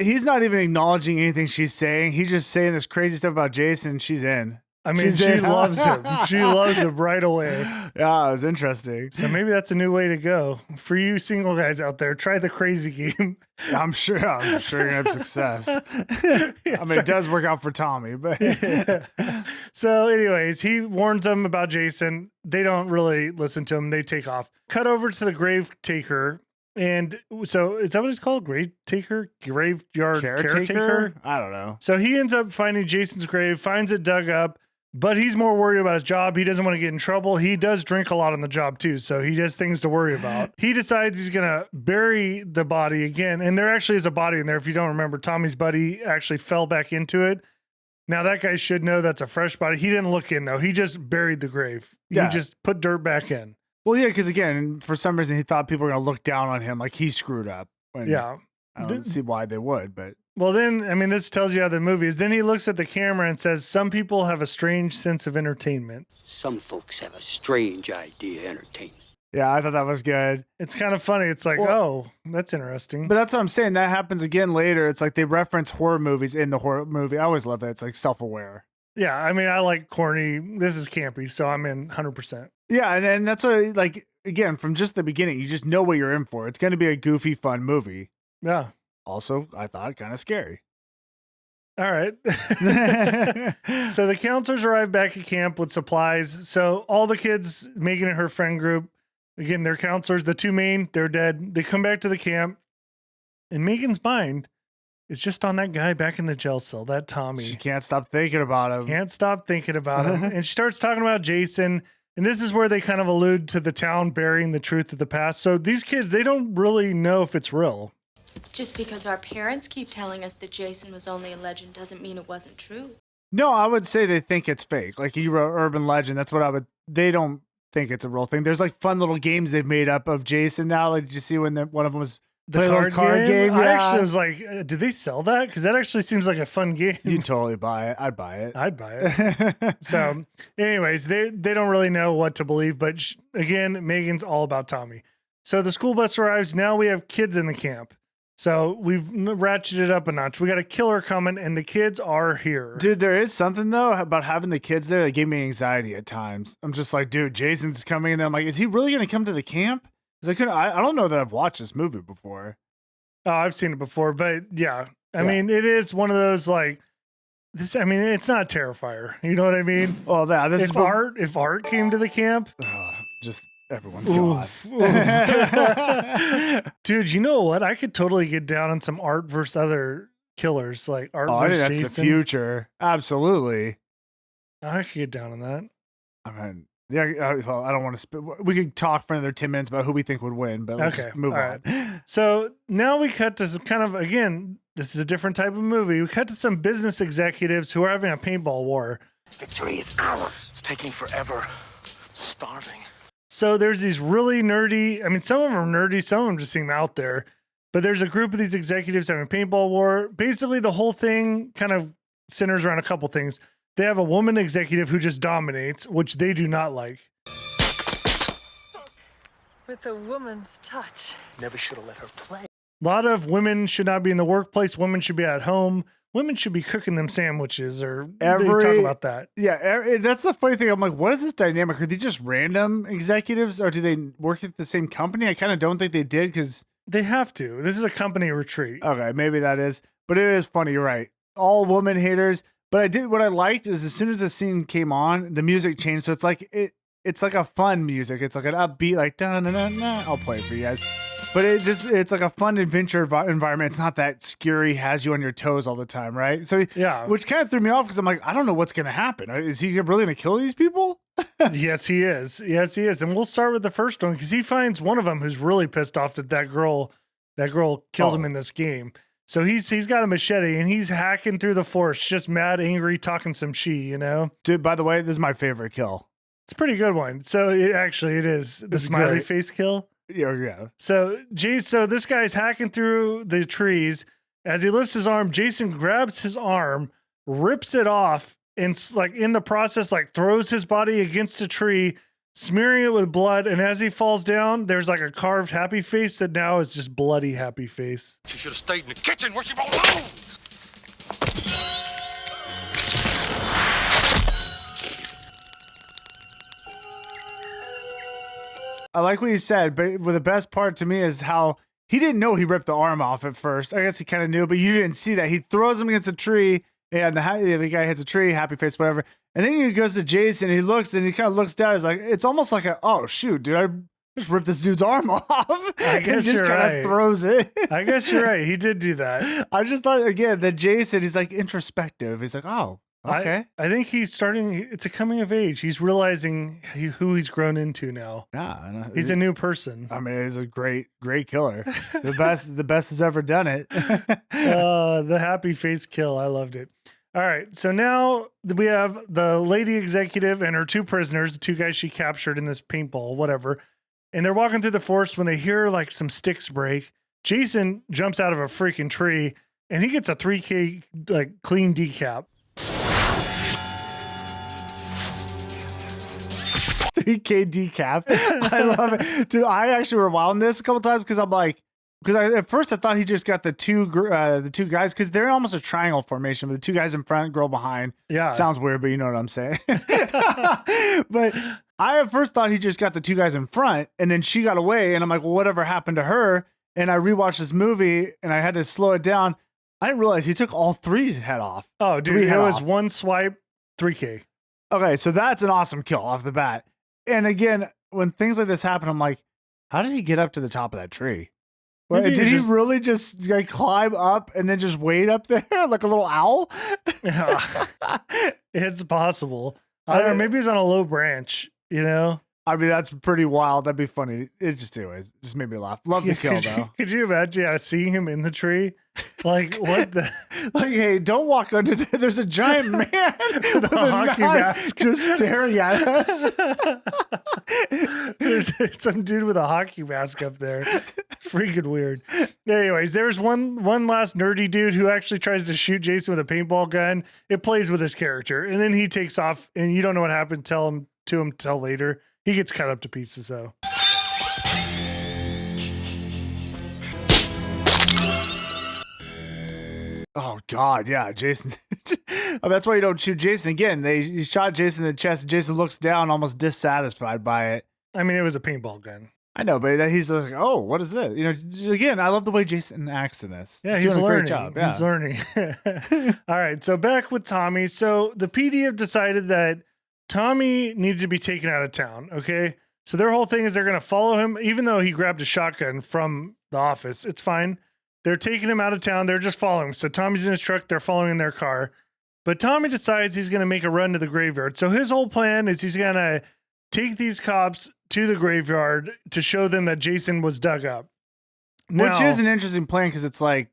B: he's not even acknowledging anything she's saying. He's just saying this crazy stuff about Jason. She's in.
C: I mean, she loves him. She loves him right away.
B: Yeah, it was interesting.
C: So maybe that's a new way to go. For you single guys out there, try the crazy game.
B: I'm sure you're going to have success. It does work out for Tommy, but.
C: Yeah. So anyways, he warns them about Jason. They don't really listen to him. They take off. Cut over to the grave taker. And so is that what it's called? Grave taker? Graveyard caretaker?
B: I don't know.
C: So he ends up finding Jason's grave, finds it dug up, but he's more worried about his job. He doesn't want to get in trouble. He does drink a lot on the job too, so he has things to worry about. He decides he's going to bury the body again. And there actually is a body in there. If you don't remember, Tommy's buddy actually fell back into it. Now that guy should know that's a fresh body. He didn't look in though. He just buried the grave.
B: Yeah.
C: He just put dirt back in.
B: Well, yeah, because again, for some reason, he thought people were going to look down on him like he screwed up.
C: Yeah.
B: I don't see why they would, but.
C: Well, then, I mean, this tells you how the movie is. Then he looks at the camera and says, some people have a strange sense of entertainment.
J: Some folks have a strange idea of entertainment.
B: Yeah, I thought that was good.
C: It's kind of funny. It's like, oh, that's interesting.
B: But that's what I'm saying. That happens again later. It's like they reference horror movies in the horror movie. I always love that. It's like self-aware.
C: Yeah, I mean, I like corny. This is campy, so I'm in 100%.
B: Yeah, and that's what, like, again, from just the beginning, you just know what you're in for. It's going to be a goofy, fun movie.
C: Yeah.
B: Also, I thought kind of scary.
C: All right. So the counselors arrive back at camp with supplies. So all the kids, Megan and her friend group, again, they're counselors. The two main, they're dead. They come back to the camp, and Megan's mind is just on that guy back in the jail cell, that Tommy.
B: She can't stop thinking about him.
C: Can't stop thinking about him. And she starts talking about Jason. And this is where they kind of allude to the town burying the truth of the past. So these kids, they don't really know if it's real.
I: Just because our parents keep telling us that Jason was only a legend doesn't mean it wasn't true.
B: No, I would say they think it's fake. Like you wrote urban legend. That's what they don't think it's a real thing. There's like fun little games they've made up of Jason now. Like, did you see when one of them was
C: the card game?
B: Yeah.
C: I actually was like, did they sell that? Because that actually seems like a fun game.
B: You'd totally buy it. I'd buy it.
C: I'd buy it. So anyways, they don't really know what to believe. But again, Megan's all about Tommy. So the school bus arrives. Now we have kids in the camp. So we've ratcheted it up a notch. We got a killer coming, and the kids are here.
B: Dude, there is something, though, about having the kids there that gave me anxiety at times. I'm just like, dude, Jason's coming. And then I'm like, is he really going to come to the camp? I don't know that I've watched this movie before.
C: Oh, I've seen it before, but yeah. I mean, it is one of those like this. I mean, it's not Terrifier. You know what I mean?
B: Well, yeah.
C: If Art came to the camp,
B: just everyone's gone.
C: Dude, you know what? I could totally get down on some Art versus other killers, like Art versus
B: I think that's
C: Jason.
B: the future. Absolutely.
C: I could get down on that.
B: I mean. Yeah, well, I don't want to. We could talk for another 10 minutes about who we think would win, but let's just move on.
C: Right. So now we cut to some kind of, again, this is a different type of movie. We cut to some business executives who are having a paintball war.
A: Victory is ours. It's taking forever. Starving.
C: So there's these really nerdy, I mean, some of them are nerdy, some of them just seem out there, but there's a group of these executives having a paintball war. Basically, the whole thing kind of centers around a couple things. They have a woman executive who just dominates, which they do not like.
K: with a woman's touch.
A: Never should have let her play.
C: A lot of women should not be in the workplace. Women should be at home. Women should be cooking them sandwiches, or they talk about that.
B: Yeah, that's the funny thing. I'm like, what is this dynamic? Are they just random executives, or do they work at the same company? I kind of don't think they did, because
C: they have to. This is a company retreat.
B: Okay, maybe that is, but it is funny. You're right. All woman haters. But what I liked is as soon as the scene came on, the music changed. So it's like it's like a fun music. It's like an upbeat, like da na na na. I'll play it for you guys. But it's like a fun adventure environment. It's not that scary, has you on your toes all the time, right? So
C: yeah,
B: which kind of threw me off, because I'm like, I don't know what's going to happen. Is he really going to kill these people?
C: Yes, he is. Yes, he is. And we'll start with the first one, because he finds one of them who's really pissed off that girl killed him in this game. So he's got a machete and he's hacking through the forest, just mad, angry, talking some shit, you know?
B: Dude, by the way, this is my favorite kill.
C: It's a pretty good one. So it is the smiley face kill.
B: Yeah.
C: So this guy's hacking through the trees. As he lifts his arm, Jason grabs his arm, rips it off, and like in the process, like throws his body against a tree, smearing it with blood. And as he falls down, there's like a carved happy face that now is just bloody happy face.
H: She should have stayed in the kitchen where she belongs.
B: I like what you said, but the best part to me is how he didn't know he ripped the arm off at first. I guess he kind of knew, but you didn't see that. He throws him against the tree, and the guy hits a tree, happy face, whatever. And then he goes to Jason, and he looks, and he kind of looks down. He's like, it's almost like oh shoot, dude, I just ripped this dude's arm off.
C: I guess
B: he just kind of throws it.
C: I guess you're right. He did do that.
B: I just thought, again, that Jason, he's like introspective. He's like, oh, okay.
C: I think he's starting. It's a coming of age. He's realizing who he's grown into now.
B: Yeah,
C: he's a new person.
B: I mean, he's a great killer. The best has ever done it.
C: The happy face kill. I loved it. All right, so now we have the lady executive and her two prisoners, the two guys she captured in this paintball, whatever. And they're walking through the forest when they hear like some sticks break. Jason jumps out of a freaking tree and he gets a 3K like clean decap.
B: 3K decap. I love it. Dude, I actually rewound this a couple times because I'm like, at first I thought he just got the two guys, because they're in almost a triangle formation with the two guys in front, girl behind.
C: Yeah.
B: Sounds weird, but you know what I'm saying. But I at first thought he just got the two guys in front and then she got away. And I'm like, well, whatever happened to her? And I rewatched this movie and I had to slow it down. I didn't realize he took all three's head off.
C: Oh, dude, it was one swipe, 3K.
B: Okay, so that's an awesome kill off the bat. And again, when things like this happen, I'm like, how did he get up to the top of that tree? Did he really just like climb up and then just wait up there like a little owl?
C: Yeah. It's possible. I don't know, maybe he's on a low branch, you know?
B: I mean, that's pretty wild. That'd be funny. It just made me laugh. Love the kill, though.
C: Could you imagine seeing him in the tree? Like, what the?
B: Like, hey, don't walk under there. There's a giant man with a hockey mask just staring at us.
C: There's some dude with a hockey mask up there. Freaking weird. Anyways, there's one last nerdy dude who actually tries to shoot Jason with a paintball gun. It plays with his character, and then he takes off, and you don't know what happened. Tell him till later. He gets cut up to pieces, though.
B: Oh, God, yeah, Jason. That's why you don't shoot Jason again. He shot Jason in the chest, and Jason looks down, almost dissatisfied by it.
C: I mean, it was a paintball gun.
B: I know, but he's like, oh, what is this? You know, again, I love the way Jason acts in this.
C: Yeah, he's doing a great job. Yeah. He's learning. All right, so back with Tommy. So the PD have decided that Tommy needs to be taken out of town, okay? So their whole thing is they're going to follow him, even though he grabbed a shotgun from the office. It's fine. They're taking him out of town. They're just following. So Tommy's in his truck. They're following in their car. But Tommy decides he's going to make a run to the graveyard. So his whole plan is he's going to take these cops to the graveyard to show them that Jason was dug up.
B: Which is an interesting plan, because it's like,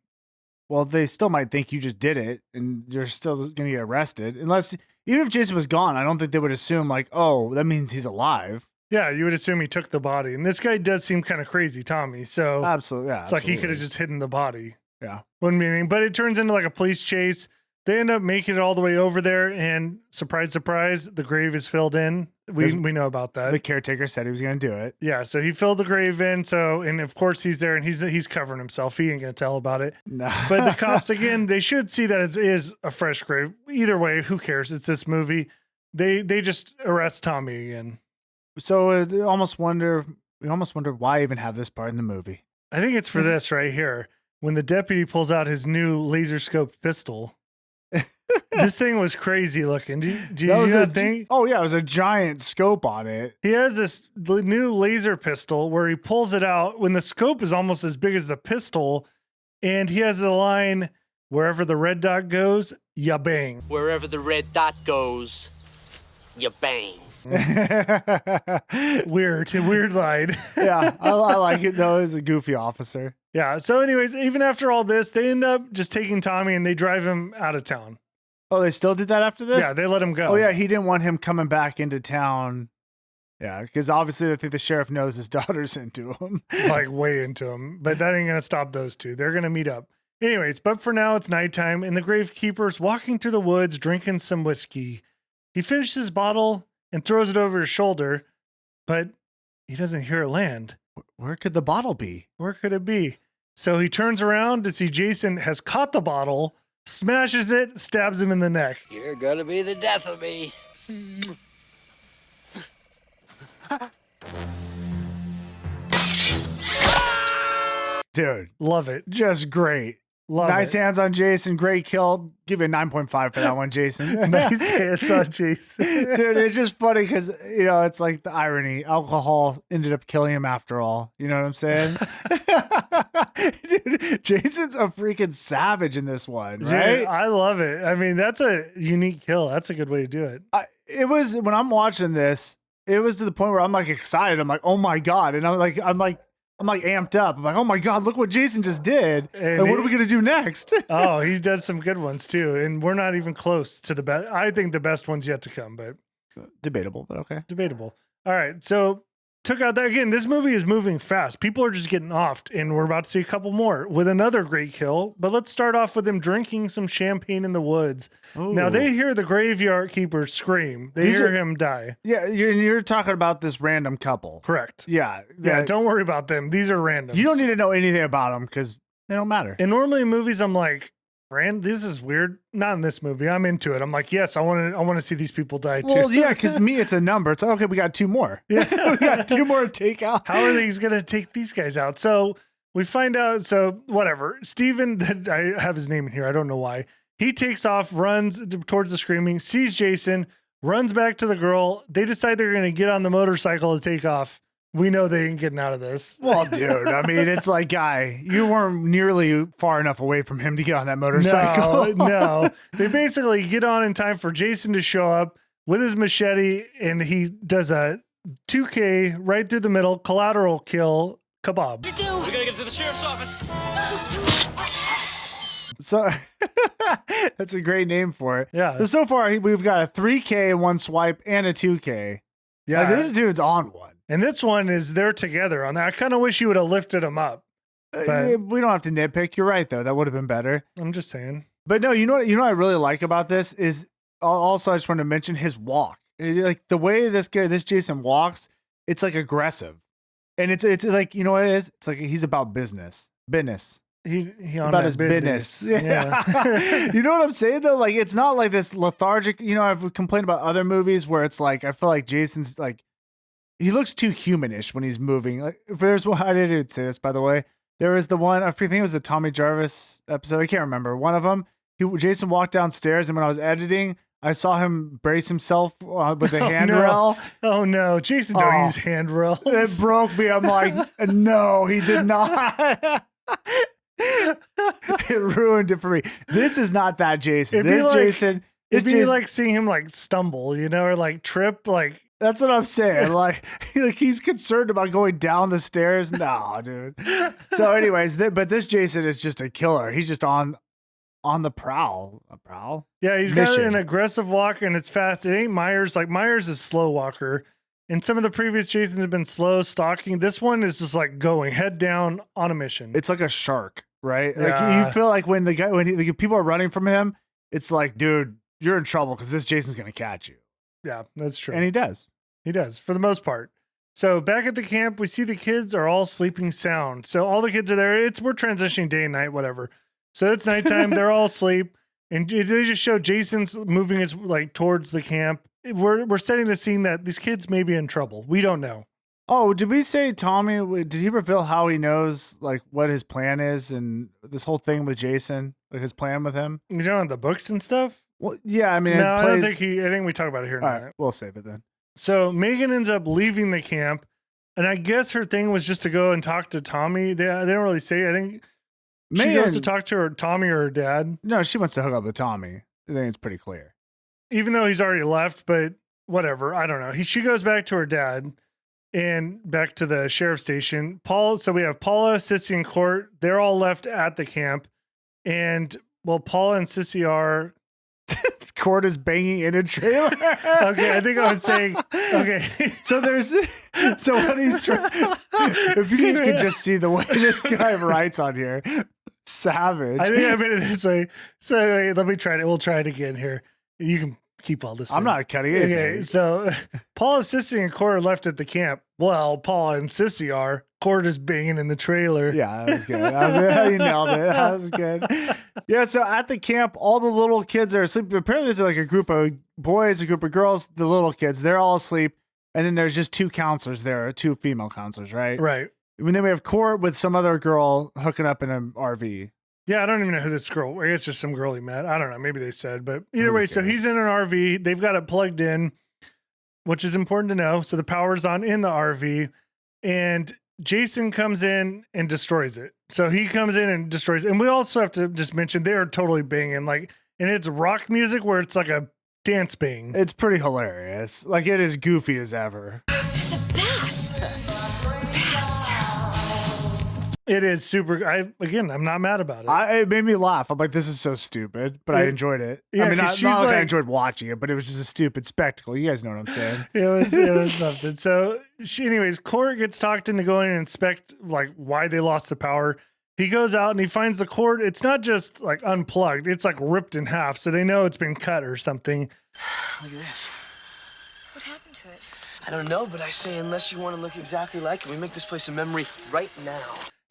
B: well, they still might think you just did it and you're still going to get arrested. Unless, even if Jason was gone, I don't think they would assume like, oh, that means he's alive.
C: Yeah, you would assume he took the body. And this guy does seem kind of crazy, Tommy. So
B: absolutely, yeah,
C: it's like he could have just hidden the body.
B: Yeah.
C: Wouldn't be anything. But it turns into like a police chase. They end up making it all the way over there, and surprise, surprise, the grave is filled in. We know about that.
B: The caretaker said he was going to do it.
C: Yeah, so he filled the grave in. So, and of course he's there, and he's covering himself. He ain't going to tell about it.
B: No.
C: But the cops, again, they should see that it is a fresh grave. Either way, who cares? It's this movie. They just arrest Tommy again.
B: So we almost wonder why even have this part in the movie.
C: I think it's for this right here. When the deputy pulls out his new laser scoped pistol. This thing was crazy looking. Do you know that thing?
B: Oh yeah, it was a giant scope on it.
C: He has this new laser pistol where he pulls it out when the scope is almost as big as the pistol, and he has the line, "Wherever the red dot goes, ya bang."
L: Wherever the red dot goes, ya bang.
C: Weird line.
B: Yeah, I like it though. He's a goofy officer.
C: Yeah. So, anyways, even after all this, they end up just taking Tommy and they drive him out of town.
B: Oh, they still did that after this?
C: Yeah, they let him go.
B: Oh yeah, he didn't want him coming back into town. Yeah, because obviously I think the sheriff knows his daughter's into him.
C: Like way into him. But that ain't gonna stop those two. They're gonna meet up. Anyways, but for now it's nighttime and the gravekeeper's walking through the woods drinking some whiskey. He finishes his bottle and throws it over his shoulder, but he doesn't hear it land.
B: Where could the bottle be?
C: Where could it be? So he turns around to see Jason has caught the bottle, smashes it, stabs him in the neck.
J: You're gonna be the death of me.
B: Dude.
C: Love it.
B: Just great.
C: Nice
B: hands on Jason. Great kill. Give you a 9.5 for that one, Jason.
C: Nice hands on Jason.
B: Dude, it's just funny because, it's like the irony. Alcohol ended up killing him after all. You know what I'm saying? Dude, Jason's a freaking savage in this one, right?
C: Dude, I love it. I mean, that's a unique kill. That's a good way to do it.
B: It was, when I'm watching this, it was to the point where I'm like excited. I'm like, oh my God. And I'm like amped up. I'm like, oh my God, look what Jason just did. And what are we going to do next?
C: Oh, he does some good ones too. And we're not even close to the best. I think the best one's yet to come, but
B: debatable, but okay.
C: Debatable. All right. So took out that again. This movie is moving fast. People are just getting offed, and we're about to see a couple more with another great kill. But let's start off with them drinking some champagne in the woods. Ooh. Now they hear the graveyard keeper scream. They hear him die.
B: Yeah, you're talking about this random couple.
C: Correct.
B: Yeah.
C: Yeah, don't worry about them. These are randoms.
B: You don't need to know anything about them because they don't matter.
C: And normally in movies, I'm like, this is weird. Not in this movie. I'm into it. I'm like, yes, I want to see these people die too.
B: Well, yeah, because to me, it's a number. It's okay. We got two more. Yeah, we got two more to take out.
C: How are they going to take these guys out? So we find out. So whatever. Steven, I have his name in here. I don't know why. He takes off, runs towards the screaming, sees Jason, runs back to the girl. They decide they're going to get on the motorcycle to take off. We know they ain't getting out of this.
B: Well, dude, I mean, it's like, guy, you weren't nearly far enough away from him to get on that motorcycle.
C: No. They basically get on in time for Jason to show up with his machete, and he does a 2K right through the middle, collateral kill, kebab.
L: We gotta get to the sheriff's office.
B: So that's a great name for it.
C: Yeah.
B: So far, we've got a 3K in one swipe and a 2K. Yeah. Like, this dude's on one.
C: And this one is they're together on that. I kind of wish you would have lifted him up. But
B: we don't have to nitpick. You're right, though. That would have been better.
C: I'm just saying.
B: But no, you know what I really like about this is also I just want to mention his walk. Like the way this Jason walks, it's like aggressive, and it's like, you know what it is? It's like he's about business.
C: He
B: about his business. Yeah. You know what I'm saying though? Like it's not like this lethargic. I've complained about other movies where it's like I feel like Jason's like he looks too humanish when he's moving. Like if there's one, I didn't say this by the way. There was the one, I think it was the Tommy Jarvis episode. I can't remember. One of them, Jason walked downstairs, and when I was editing, I saw him brace himself with a handrail.
C: No. Oh no, Jason don't use handrails.
B: It broke me. I'm like, no, he did not. It ruined it for me. This is not that Jason. Jason.
C: It'd be like seeing him like stumble, or like trip, like.
B: That's what I'm saying. Like he's concerned about going down the stairs. No, dude. So, anyways, but this Jason is just a killer. He's just on the prowl. A prowl?
C: Yeah, he's got an aggressive walk, and it's fast. It ain't Myers. Like Myers is slow walker, and some of the previous Jasons have been slow stalking. This one is just like going head down on a mission.
B: It's like a shark, right?
C: Yeah.
B: Like you feel like when the people are running from him, it's like, dude, you're in trouble because this Jason's going to catch you.
C: Yeah, that's true.
B: And he does.
C: He does, for the most part. So back at the camp, we see the kids are all sleeping sound. So all the kids are there. We're transitioning day and night, whatever. So it's nighttime. They're all asleep. And they just show Jason's moving his like towards the camp. We're setting the scene that these kids may be in trouble. We don't know.
B: Oh, did we say Tommy, did he reveal how he knows like what his plan is and this whole thing with Jason, like his plan with him?
C: You know, the books and stuff?
B: Well, yeah, I mean,
C: no, I don't think I think we talk about it here in a minute.
B: Right, we'll save it then.
C: So Megan ends up leaving the camp, and I guess her thing was just to go and talk to Tommy. They don't really say. I think she goes to talk to her Tommy or her dad.
B: No, she wants to hook up with Tommy. I think it's pretty clear.
C: Even though he's already left, but whatever. I don't know. She goes back to her dad and back to the sheriff's station. So we have Paula, Sissy, and Court. They're all left at the camp, and well, Paula and Sissy are.
B: Court is banging in a trailer.
C: Okay, I think I was saying. Okay,
B: so what he's trying. If you guys could just see the way this guy writes on here, savage.
C: I think I made it this way. So let me try it. We'll try it again here. You can keep all this.
B: I'm not cutting it.
C: Okay, so Paula, Sissy, and Court are left at the camp. Well, Paula and Sissy are. Court is banging in the trailer.
B: Yeah, that was good. You nailed it. That was good. Yeah, so at the camp, all the little kids are asleep. Apparently, there's like a group of boys, a group of girls, the little kids, they're all asleep. And then there's just two counselors there, two female counselors, right?
C: Right.
B: And then we have Court with some other girl hooking up in an RV.
C: Yeah, I don't even know who this girl. I guess just some girl he met. I don't know. Maybe they said, but either way, so he's in an RV. They've got it plugged in, which is important to know. So the power's on in the RV, and Jason comes in and destroys it. So he comes in and destroys it. And we also have to just mention they are totally banging, like, and it's rock music where it's like a dance bang.
B: It's pretty hilarious. Like, it is goofy as ever.
I: The best.
C: It is super. I'm not mad about it.
B: It made me laugh. I'm like, this is so stupid, but I enjoyed it.
C: Yeah,
B: I mean, not like I enjoyed watching it, but it was just a stupid spectacle. You guys know what I'm saying?
C: It was something. So anyways, Court gets talked into going and inspect like why they lost the power. He goes out and he finds the cord. It's not just like unplugged. It's like ripped in half. So they know it's been cut or something.
G: Look at this.
I: What happened to it?
G: I don't know, but I say unless you want to look exactly like it, we make this place a memory right now.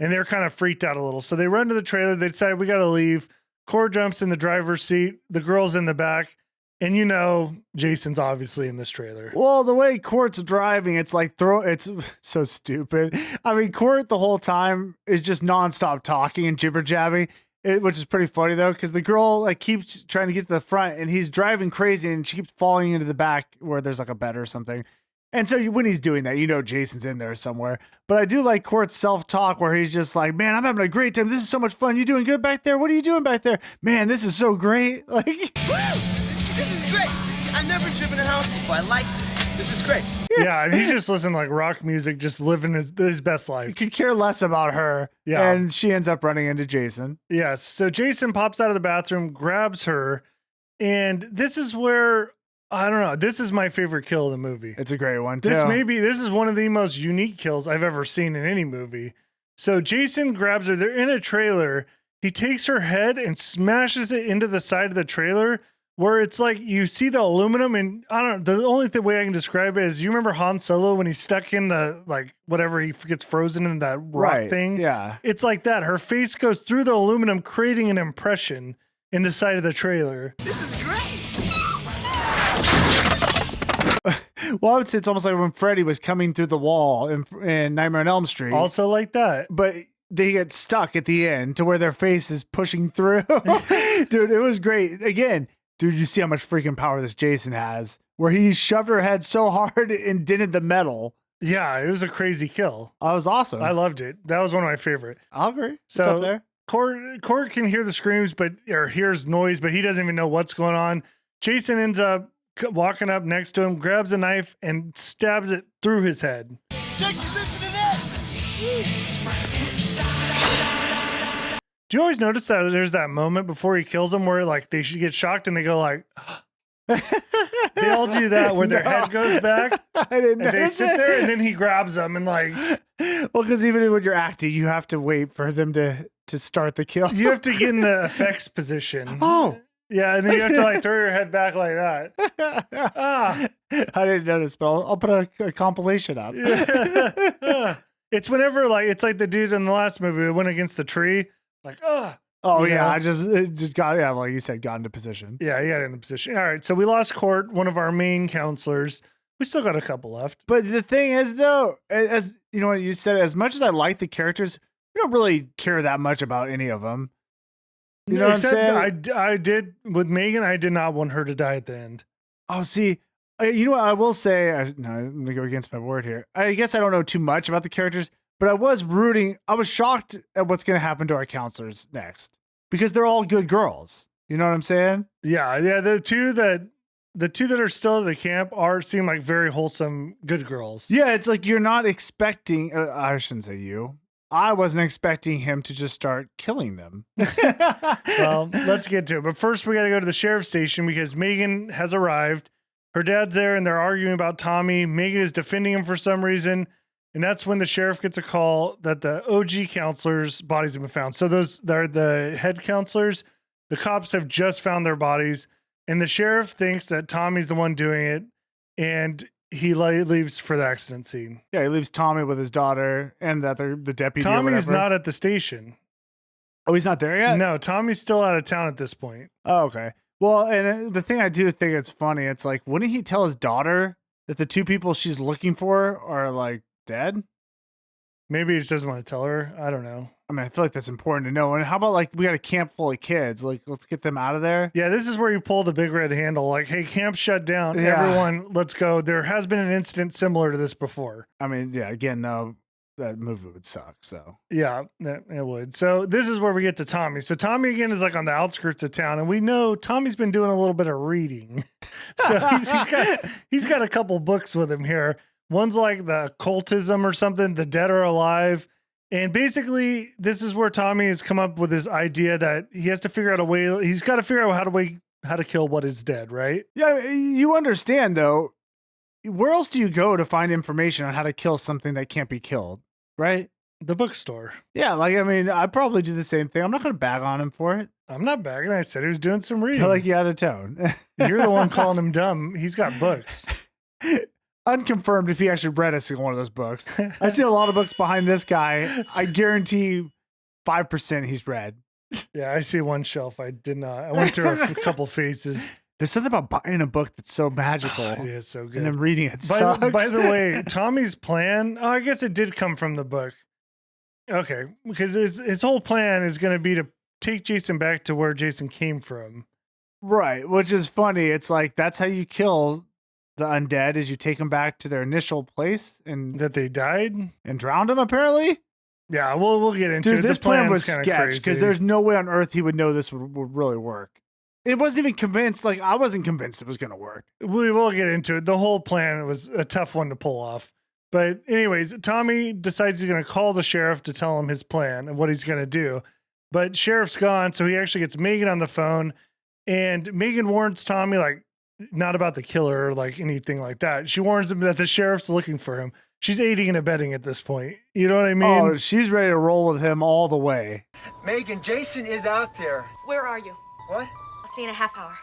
C: And they're kind of freaked out a little. So they run to the trailer. They decide we got to leave. Core jumps in the driver's seat. The girl's in the back. And you know, Jason's obviously in this trailer.
B: Well, the way Court's driving, it's like it's so stupid. I mean, Court the whole time is just nonstop talking and jibber jabbing, which is pretty funny though, because the girl like keeps trying to get to the front and he's driving crazy and she keeps falling into the back where there's like a bed or something. And so when he's doing that, you know Jason's in there somewhere. But I do like Court's self-talk where he's just like, man, I'm having a great time. This is so much fun. You doing good back there? What are you doing back there? Man, this is so great. Like,
G: This is great. I've never driven a house before. I like this. This is great.
C: Yeah, and he's just listening to like rock music, just living his best life.
B: You could care less about her.
C: Yeah.
B: And she ends up running into Jason.
C: Yes. So Jason pops out of the bathroom, grabs her, and this is where I don't know. This is my favorite kill of the movie.
B: It's a great one, too.
C: This is one of the most unique kills I've ever seen in any movie. So Jason grabs her. They're in a trailer. He takes her head and smashes it into the side of the trailer where it's like you see the aluminum. And I don't know. The only way I can describe it is you remember Han Solo when he's stuck in the, like, whatever, he gets frozen in that rock thing?
B: Yeah.
C: It's like that. Her face goes through the aluminum, creating an impression in the side of the trailer.
G: This is great.
B: Well, I would say it's almost like when Freddy was coming through the wall in Nightmare on Elm Street.
C: Also like that.
B: But they get stuck at the end to where their face is pushing through. Dude, it was great. Again, dude, you see how much freaking power this Jason has, where he shoved her head so hard and dented the metal.
C: Yeah, it was a crazy kill.
B: That was awesome.
C: I loved it. That was one of my favorite.
B: I'll agree.
C: So
B: it's up there.
C: Court can hear the screams, or hears noise, but he doesn't even know what's going on. Jason ends up walking up next to him, grabs a knife, and stabs it through his head.
G: Jackie, listen to that.
C: Do you always notice that there's that moment before he kills him where like they should get shocked and they go like, they all do that where their head goes back.
B: I didn't
C: and they sit there and then he grabs them and like.
B: Well, because even when you're acting, you have to wait for them to start the kill.
C: You have to get in the effects position.
B: Oh,
C: Yeah, and then you have to like throw your head back like that.
B: I didn't notice, but I'll put a compilation up.
C: It's whenever like it's like the dude in the last movie who went against the tree, like
B: Oh
C: you
B: yeah,
C: know?
B: I just got like you said, got into position.
C: Yeah, he got in the position. All right, so we lost Court, one of our main counselors. We still got a couple left.
B: But the thing is, though, as you know what you said, as much as I like the characters, we don't really care that much about any of them. You know what I'm saying?
C: I did with Megan. I did not want her to die at the end.
B: Oh, see, you know what I will say? No, I'm gonna go against my word here. I guess I don't know too much about the characters, but I was rooting. I was shocked at what's gonna happen to our counselors next because they're all good girls. You know what I'm saying?
C: Yeah. The two that are still at the camp seem like very wholesome, good girls.
B: Yeah, it's like you're not expecting. I shouldn't say you. I wasn't expecting him to just start killing them.
C: Well, let's get to it. But first, we got to go to the sheriff's station because Megan has arrived. Her dad's there, and they're arguing about Tommy. Megan is defending him for some reason. And that's when the sheriff gets a call that the OG counselors' bodies have been found. So they're the head counselors. The cops have just found their bodies. And the sheriff thinks that Tommy's the one doing it. And he leaves for the accident scene.
B: Yeah, he leaves Tommy with his daughter and the deputy.
C: Tommy's not at the station.
B: Oh, he's not there yet?
C: No, Tommy's still out of town at this point.
B: Oh, okay. Well, and the thing I do think it's funny, it's like, wouldn't he tell his daughter that the two people she's looking for are like dead?
C: Maybe he just doesn't want to tell her. I don't know.
B: I mean, I feel like that's important to know. And how about like we got a camp full of kids? Like, let's get them out of there.
C: Yeah, this is where you pull the big red handle. Like, hey, camp shut down.
B: Yeah.
C: Everyone, let's go. There has been an incident similar to this before.
B: I mean, yeah, again, though, that movie would suck. So
C: yeah, it would. So this is where we get to Tommy. So Tommy again is like on the outskirts of town, and we know Tommy's been doing a little bit of reading. So he's got a couple books with him here. One's like the occultism or something, The Dead Are Alive. And basically, this is where Tommy has come up with this idea that he has to figure out a way. He's got to figure out how to kill what is dead, right?
B: Yeah, you understand though. Where else do you go to find information on how to kill something that can't be killed, right?
C: The bookstore.
B: Yeah, like I mean, I'd probably do the same thing. I'm not going to bag on him for it.
C: I'm not bagging. I said he was doing some reading.
B: I like you out of tone.
C: You're the one calling him dumb. He's got books.
B: Unconfirmed if he actually read a single one of those books. I see a lot of books behind this guy. I guarantee 5% he's read.
C: Yeah, I see one shelf. I did not. I went through a couple phases.
B: There's something about buying a book that's so magical.
C: It is so good.
B: And then reading it sucks.
C: By the way, Tommy's plan, I guess it did come from the book. Okay, because his whole plan is going to be to take Jason back to where Jason came from.
B: Right, which is funny. It's like, that's how you kill the undead, is you take them back to their initial place and
C: that they died
B: and drowned them, apparently.
C: Yeah, we'll get into it.
B: Dude, this plan was sketch because there's no way on earth he would know this would really work. It wasn't even convinced. Like, I wasn't convinced it was going to work.
C: We will get into it. The whole plan was a tough one to pull off. But anyways, Tommy decides he's going to call the sheriff to tell him his plan and what he's going to do. But sheriff's gone, so he actually gets Megan on the phone. And Megan warns Tommy, like, not about the killer or like anything like that. She warns him that the sheriff's looking for him. She's aiding and abetting at this point. You know what I mean?
B: Oh, she's ready to roll with him all the way.
F: Megan, Jason is out there.
I: Where are you?
F: What?
I: I'll see you in a half hour.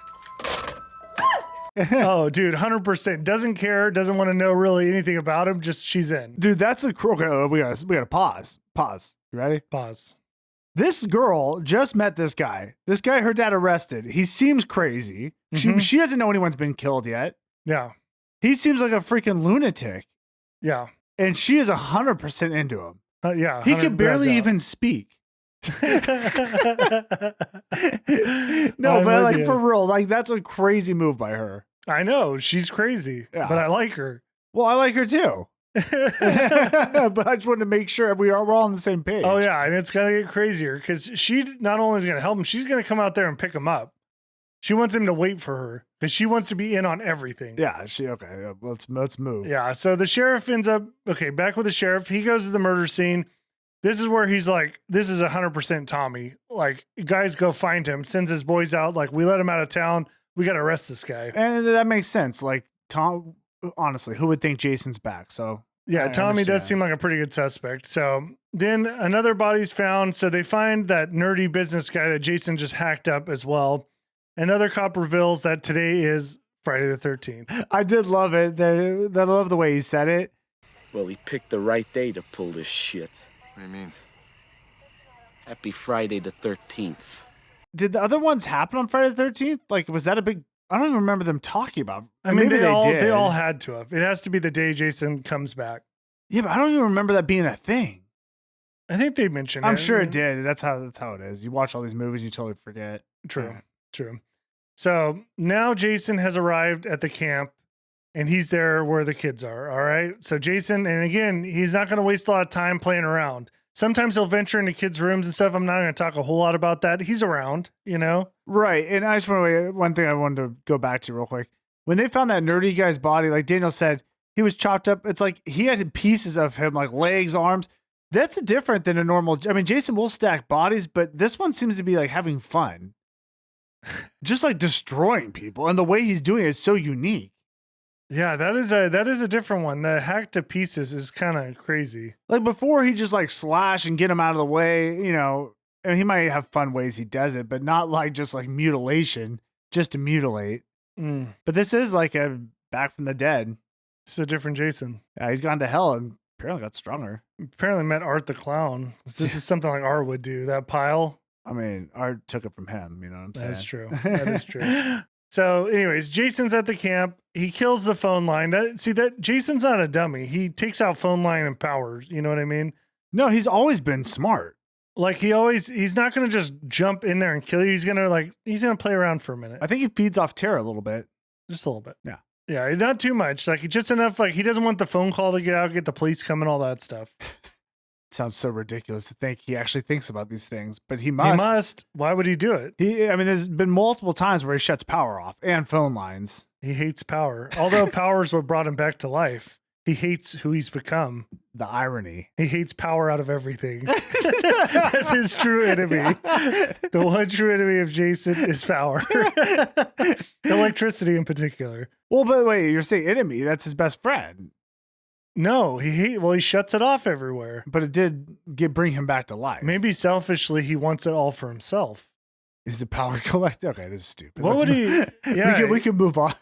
C: Oh, dude, 100%. Doesn't care. Doesn't want to know really anything about him. Just she's in.
B: Dude, that's okay. We gotta pause. Pause. You ready?
C: Pause.
B: This girl just met this guy. This guy, her dad arrested. He seems crazy.
C: Mhm.
B: She doesn't know anyone's been killed yet.
C: Yeah.
B: He seems like a freaking lunatic.
C: Yeah.
B: And she is 100% into him.
C: Yeah.
B: He could barely even speak. No, but like for real, like that's a crazy move by her.
C: I know she's crazy, but I like her.
B: Well, I like her too. But I just wanted to make sure we're all on the same page.
C: Oh yeah, and it's gonna get crazier because she not only is gonna help him, she's gonna come out there and pick him up. She wants him to wait for her because she wants to be in on everything.
B: Yeah, okay. Let's move.
C: Yeah, so the sheriff ends up back with the sheriff. He goes to the murder scene. This is where he's like, "This is 100% Tommy." Like, guys, go find him. Sends his boys out. Like, we let him out of town. We got to arrest this guy.
B: And that makes sense. Like Tom, honestly, who would think Jason's back? So
C: yeah, Tommy does seem like a pretty good suspect. So then another body's found. So they find that nerdy business guy that Jason just hacked up as well. And the other cop reveals that today is Friday the 13th.
B: I did love it. I love the way he said it.
L: Well, he picked the right day to pull this shit.
H: What do you mean?
L: Happy Friday the 13th.
B: Did the other ones happen on Friday the 13th? Like, was that a big... I don't even remember them talking about it.
C: I mean,
B: Maybe
C: they all had to have. It has to be the day Jason comes back.
B: Yeah, but I don't even remember that being a thing.
C: I think they mentioned it.
B: I'm sure it did. That's how it is. You watch all these movies, you totally forget.
C: True. So now Jason has arrived at the camp and he's there where the kids are. All right. So Jason, and again, he's not going to waste a lot of time playing around. Sometimes he'll venture into kids' rooms and stuff. I'm not going to talk a whole lot about that. He's around, you know?
B: Right. And I just want to, one thing I wanted to go back to real quick. When they found that nerdy guy's body, like Daniel said, he was chopped up. It's like he had pieces of him, like legs, arms. That's different than a normal. I mean, Jason will stack bodies, but this one seems to be like having fun. Just like destroying people. And the way he's doing it is so unique.
C: Yeah, that is a different one. The hack to pieces is kind of crazy.
B: Like before, he just like slash and get him out of the way, you know, and he might have fun ways he does it, but not like just like mutilation, just to mutilate. But this is like a back from the dead.
C: It's a different Jason.
B: Yeah, he's gone to hell and apparently got stronger.
C: Apparently met Art the Clown. This is something like Art would do. That pile.
B: I mean, Art took it from him. You know what I'm saying?
C: That's true. That is true. So anyways, Jason's at the camp. He kills the phone line. That Jason's not a dummy. He takes out phone line and powers. You know what I mean?
B: No, he's always been smart.
C: Like he's not going to just jump in there and kill you. He's going to play around for a minute.
B: I think he feeds off terror a little bit.
C: Just a little bit.
B: Yeah.
C: Yeah, not too much. Like just enough. Like he doesn't want the phone call to get out, get the police coming, all that stuff.
B: Sounds so ridiculous to think he actually thinks about these things, but he must.
C: He must. Why would he do it?
B: I mean, there's been multiple times where he shuts power off and phone lines.
C: He hates power. Although power is what brought him back to life. He hates who he's become.
B: The irony.
C: He hates power out of everything. That's his true enemy. The one true enemy of Jason is power. Electricity in particular.
B: Well, but wait, you're saying enemy? That's his best friend.
C: No, he shuts it off everywhere.
B: But it did bring him back to life.
C: Maybe selfishly he wants it all for himself.
B: Is it power collector? Okay, this is stupid.
C: What would he? Yeah,
B: we can move on.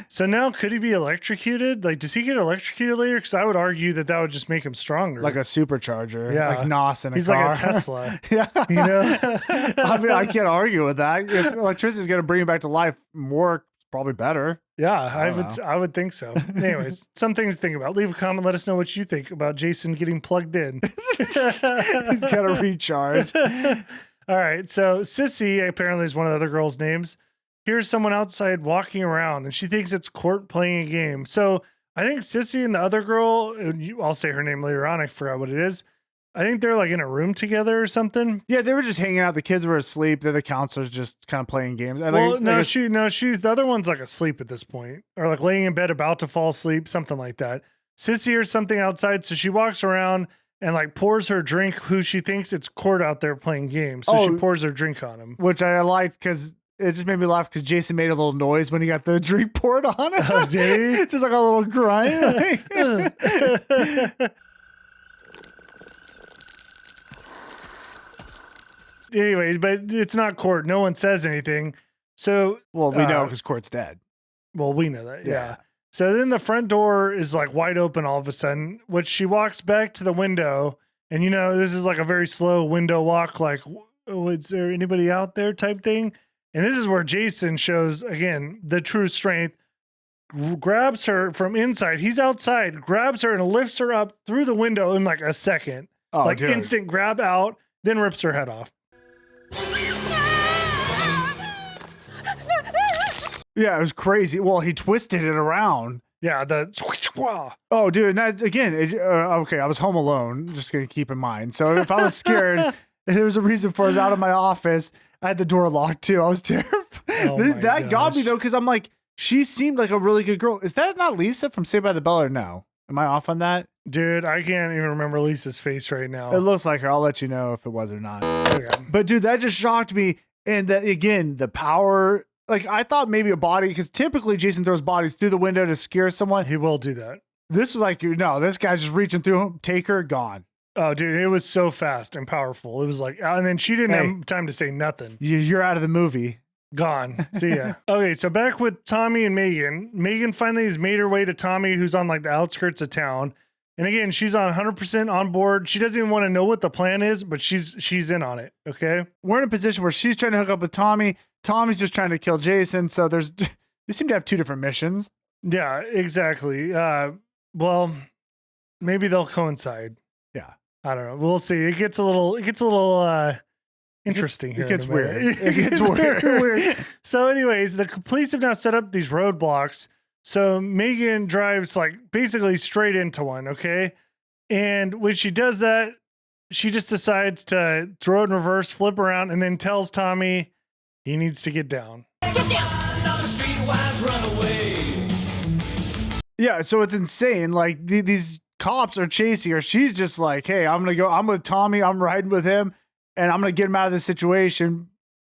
C: So now, could he be electrocuted? Like, does he get electrocuted later? Because I would argue that would just make him stronger,
B: like a supercharger.
C: Yeah,
B: like Nos in a
C: he's
B: car.
C: like a Tesla.
B: Yeah,
C: you know.
B: I mean, I can't argue with that. If electricity is going to bring him back to life, more probably better.
C: Yeah, I would think so. Anyways, some things to think about. Leave a comment. Let us know what you think about Jason getting plugged in.
B: He's got to recharge.
C: All right. So Sissy apparently is one of the other girls' names. Here's someone outside walking around, and she thinks it's Court playing a game. So I think Sissy and the other girl, I'll say her name later on. I forgot what it is. I think they're like in a room together or something.
B: Yeah, they were just hanging out. The kids were asleep. The counselors just kind of playing games.
C: She's the other one's like asleep at this point, or like laying in bed about to fall asleep, something like that. Sissy hears something outside, so she walks around and like pours her drink. Who she thinks it's Court out there playing games, so she pours her drink on him,
B: which I liked because it just made me laugh because Jason made a little noise when he got the drink poured on him.
C: Oh, did he?
B: Just like a little grind.
C: Anyways, but it's not Court. No one says anything. So,
B: well, we know because Court's dead.
C: Well, we know that. Yeah. So then the front door is like wide open all of a sudden, which she walks back to the window. And, you know, this is like a very slow window walk, like, oh, is there anybody out there type thing? And this is where Jason shows, again, the true strength, grabs her from inside. He's outside, grabs her and lifts her up through the window in like a second.
B: Oh,
C: like
B: dude.
C: Instant grab out, then rips her head off.
B: Yeah, it was crazy. Well, he twisted it around.
C: Yeah,
B: oh, dude, and that again. Okay, I was home alone. Just gonna keep in mind. So if I was scared, there was a reason for it. I was out of my office. I had the door locked too. I was terrified. That got me though, because I'm like, she seemed like a really good girl. Is that not Lisa from Saved by the Bell or no? Am I off on that?
C: Dude, I can't even remember Lisa's face right now.
B: It looks like her. I'll let you know if it was or not.
C: Okay.
B: But dude, that just shocked me. And that again, the power. Like I thought maybe a body, because typically Jason throws bodies through the window to scare someone.
C: He will do that.
B: This was like, no, this guy's just reaching through him, take her, gone.
C: Oh, dude, it was so fast and powerful. It was like, and then she didn't have time to say nothing.
B: You're out of the movie.
C: Gone. See ya. Okay, so back with Tommy and Megan. Megan finally has made her way to Tommy, who's on like the outskirts of town. And again, she's on 100% on board. She doesn't even want to know what the plan is, but she's in on it. Okay.
B: We're in a position where she's trying to hook up with Tommy. Tommy's just trying to kill Jason. So they seem to have two different missions.
C: Yeah, exactly. Well, maybe they'll coincide.
B: Yeah.
C: I don't know. We'll see. It gets a little interesting here.
B: It gets weird. It gets weird.
C: So anyways, the police have now set up these roadblocks. So Megan drives like basically straight into one. Okay. And when she does that, she just decides to throw it in reverse, flip around, and then tells Tommy he needs to get down.
D: Get down!
B: Yeah. So it's insane. Like these cops are chasing her. She's just like, hey, I'm with Tommy. I'm riding with him and I'm going to get him out of this situation.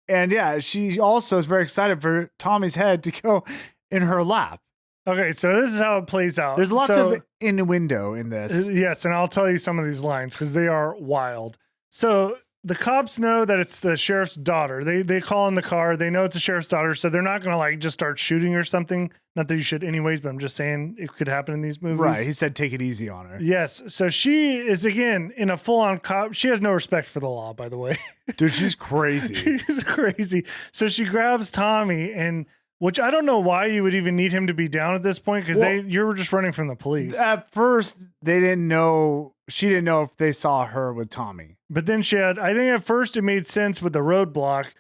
B: And yeah, she also is very excited for Tommy's head to go in her lap.
C: Okay, so this is how it plays out.
B: There's lots of innuendo in this.
C: Yes, and I'll tell you some of these lines because they are wild. So the cops know that it's the sheriff's daughter. They call in the car. They know it's the sheriff's daughter, so they're not going to like just start shooting or something. Not that you should anyways, but I'm just saying it could happen in these movies.
B: Right, he said take it easy on her.
C: Yes, so she is, again, in a full-on cop. She has no respect for the law, by the way.
B: Dude, she's crazy.
C: She's crazy. So she grabs Tommy and... Which I don't know why you would even need him to be down at this point because you were just running from the police.
B: At first, they didn't know. She didn't know if they saw her with Tommy.
C: But then I think at first it made sense with the roadblock.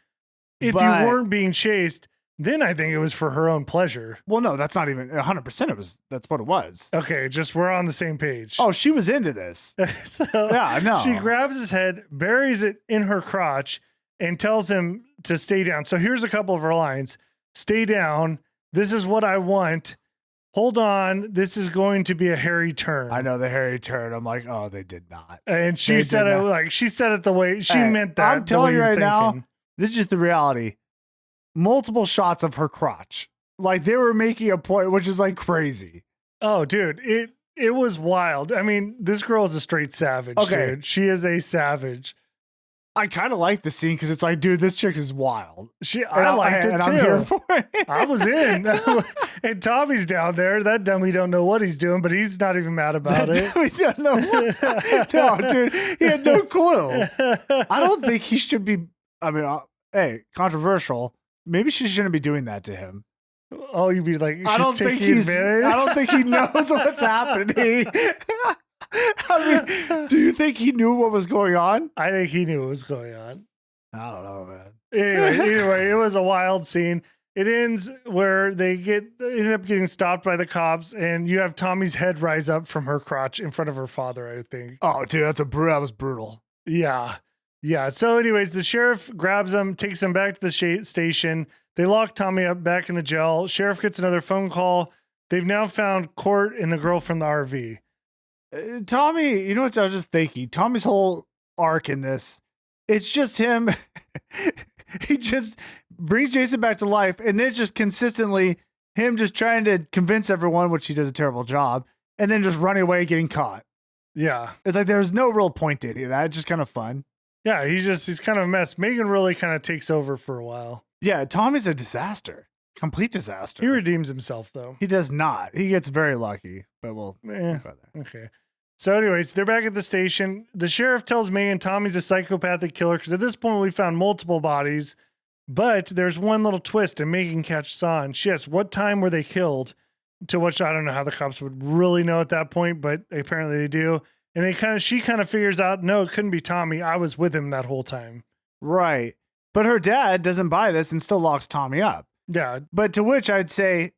C: If you weren't being chased, then I think it was for her own pleasure.
B: Well, no, that's not even 100%. That's what it was.
C: Okay, just we're on the same page.
B: Oh, she was into this.
C: So
B: yeah, no.
C: She grabs his head, buries it in her crotch, and tells him to stay down. So here's a couple of her lines. Stay down. This is what I want. Hold on. This is going to be a hairy turn.
B: I know the hairy turn. I'm like, oh, they did not.
C: And she said it like she said it the way she meant that.
B: I'm telling you right now, this is just the reality. Multiple shots of her crotch. Like they were making a point, which is like crazy.
C: Oh, dude, it was wild. I mean, this girl is a straight savage, dude. She is a savage.
B: I kind of like the scene because it's like, dude, this chick is wild.
C: I liked it too.
B: I'm here for it.
C: I was in. And Tommy's down there. That dummy don't know what he's doing, but he's not even mad about it.
B: We don't know what. No, dude, he had no clue. I don't think he should be. I mean, hey, controversial. Maybe she shouldn't be doing that to him.
C: Oh, you'd be like,
B: I don't think he knows what's happening. I mean, do you think he knew what was going on?
C: I think he knew what was going on.
B: I don't know, man.
C: Anyway, it was a wild scene. It ends where they ended up getting stopped by the cops, and you have Tommy's head rise up from her crotch in front of her father, I think.
B: Oh, dude, that was brutal.
C: Yeah. Yeah. So anyways, the sheriff grabs him, takes him back to the station. They lock Tommy up back in the jail. Sheriff gets another phone call. They've now found Court and the girl from the RV.
B: Tommy, you know what I was just thinking? Tommy's whole arc in this, it's just him. He just brings Jason back to life, and then just consistently him just trying to convince everyone, which he does a terrible job, and then just running away, getting caught.
C: Yeah.
B: It's like there's no real point to any of that. It's just kind of fun.
C: Yeah, he's kind of a mess. Megan really kind of takes over for a while.
B: Yeah, Tommy's a disaster. Complete disaster.
C: He redeems himself, though.
B: He does not. He gets very lucky, but we'll
C: okay. So anyways, they're back at the station. The sheriff tells Megan Tommy's a psychopathic killer because at this point we found multiple bodies, but there's one little twist and Megan catches on. She asks, what time were they killed? To which I don't know how the cops would really know at that point, but apparently they do. And she kind of figures out, no, it couldn't be Tommy. I was with him that whole time.
B: Right. But her dad doesn't buy this and still locks Tommy up.
C: Yeah.
B: But to which I'd say,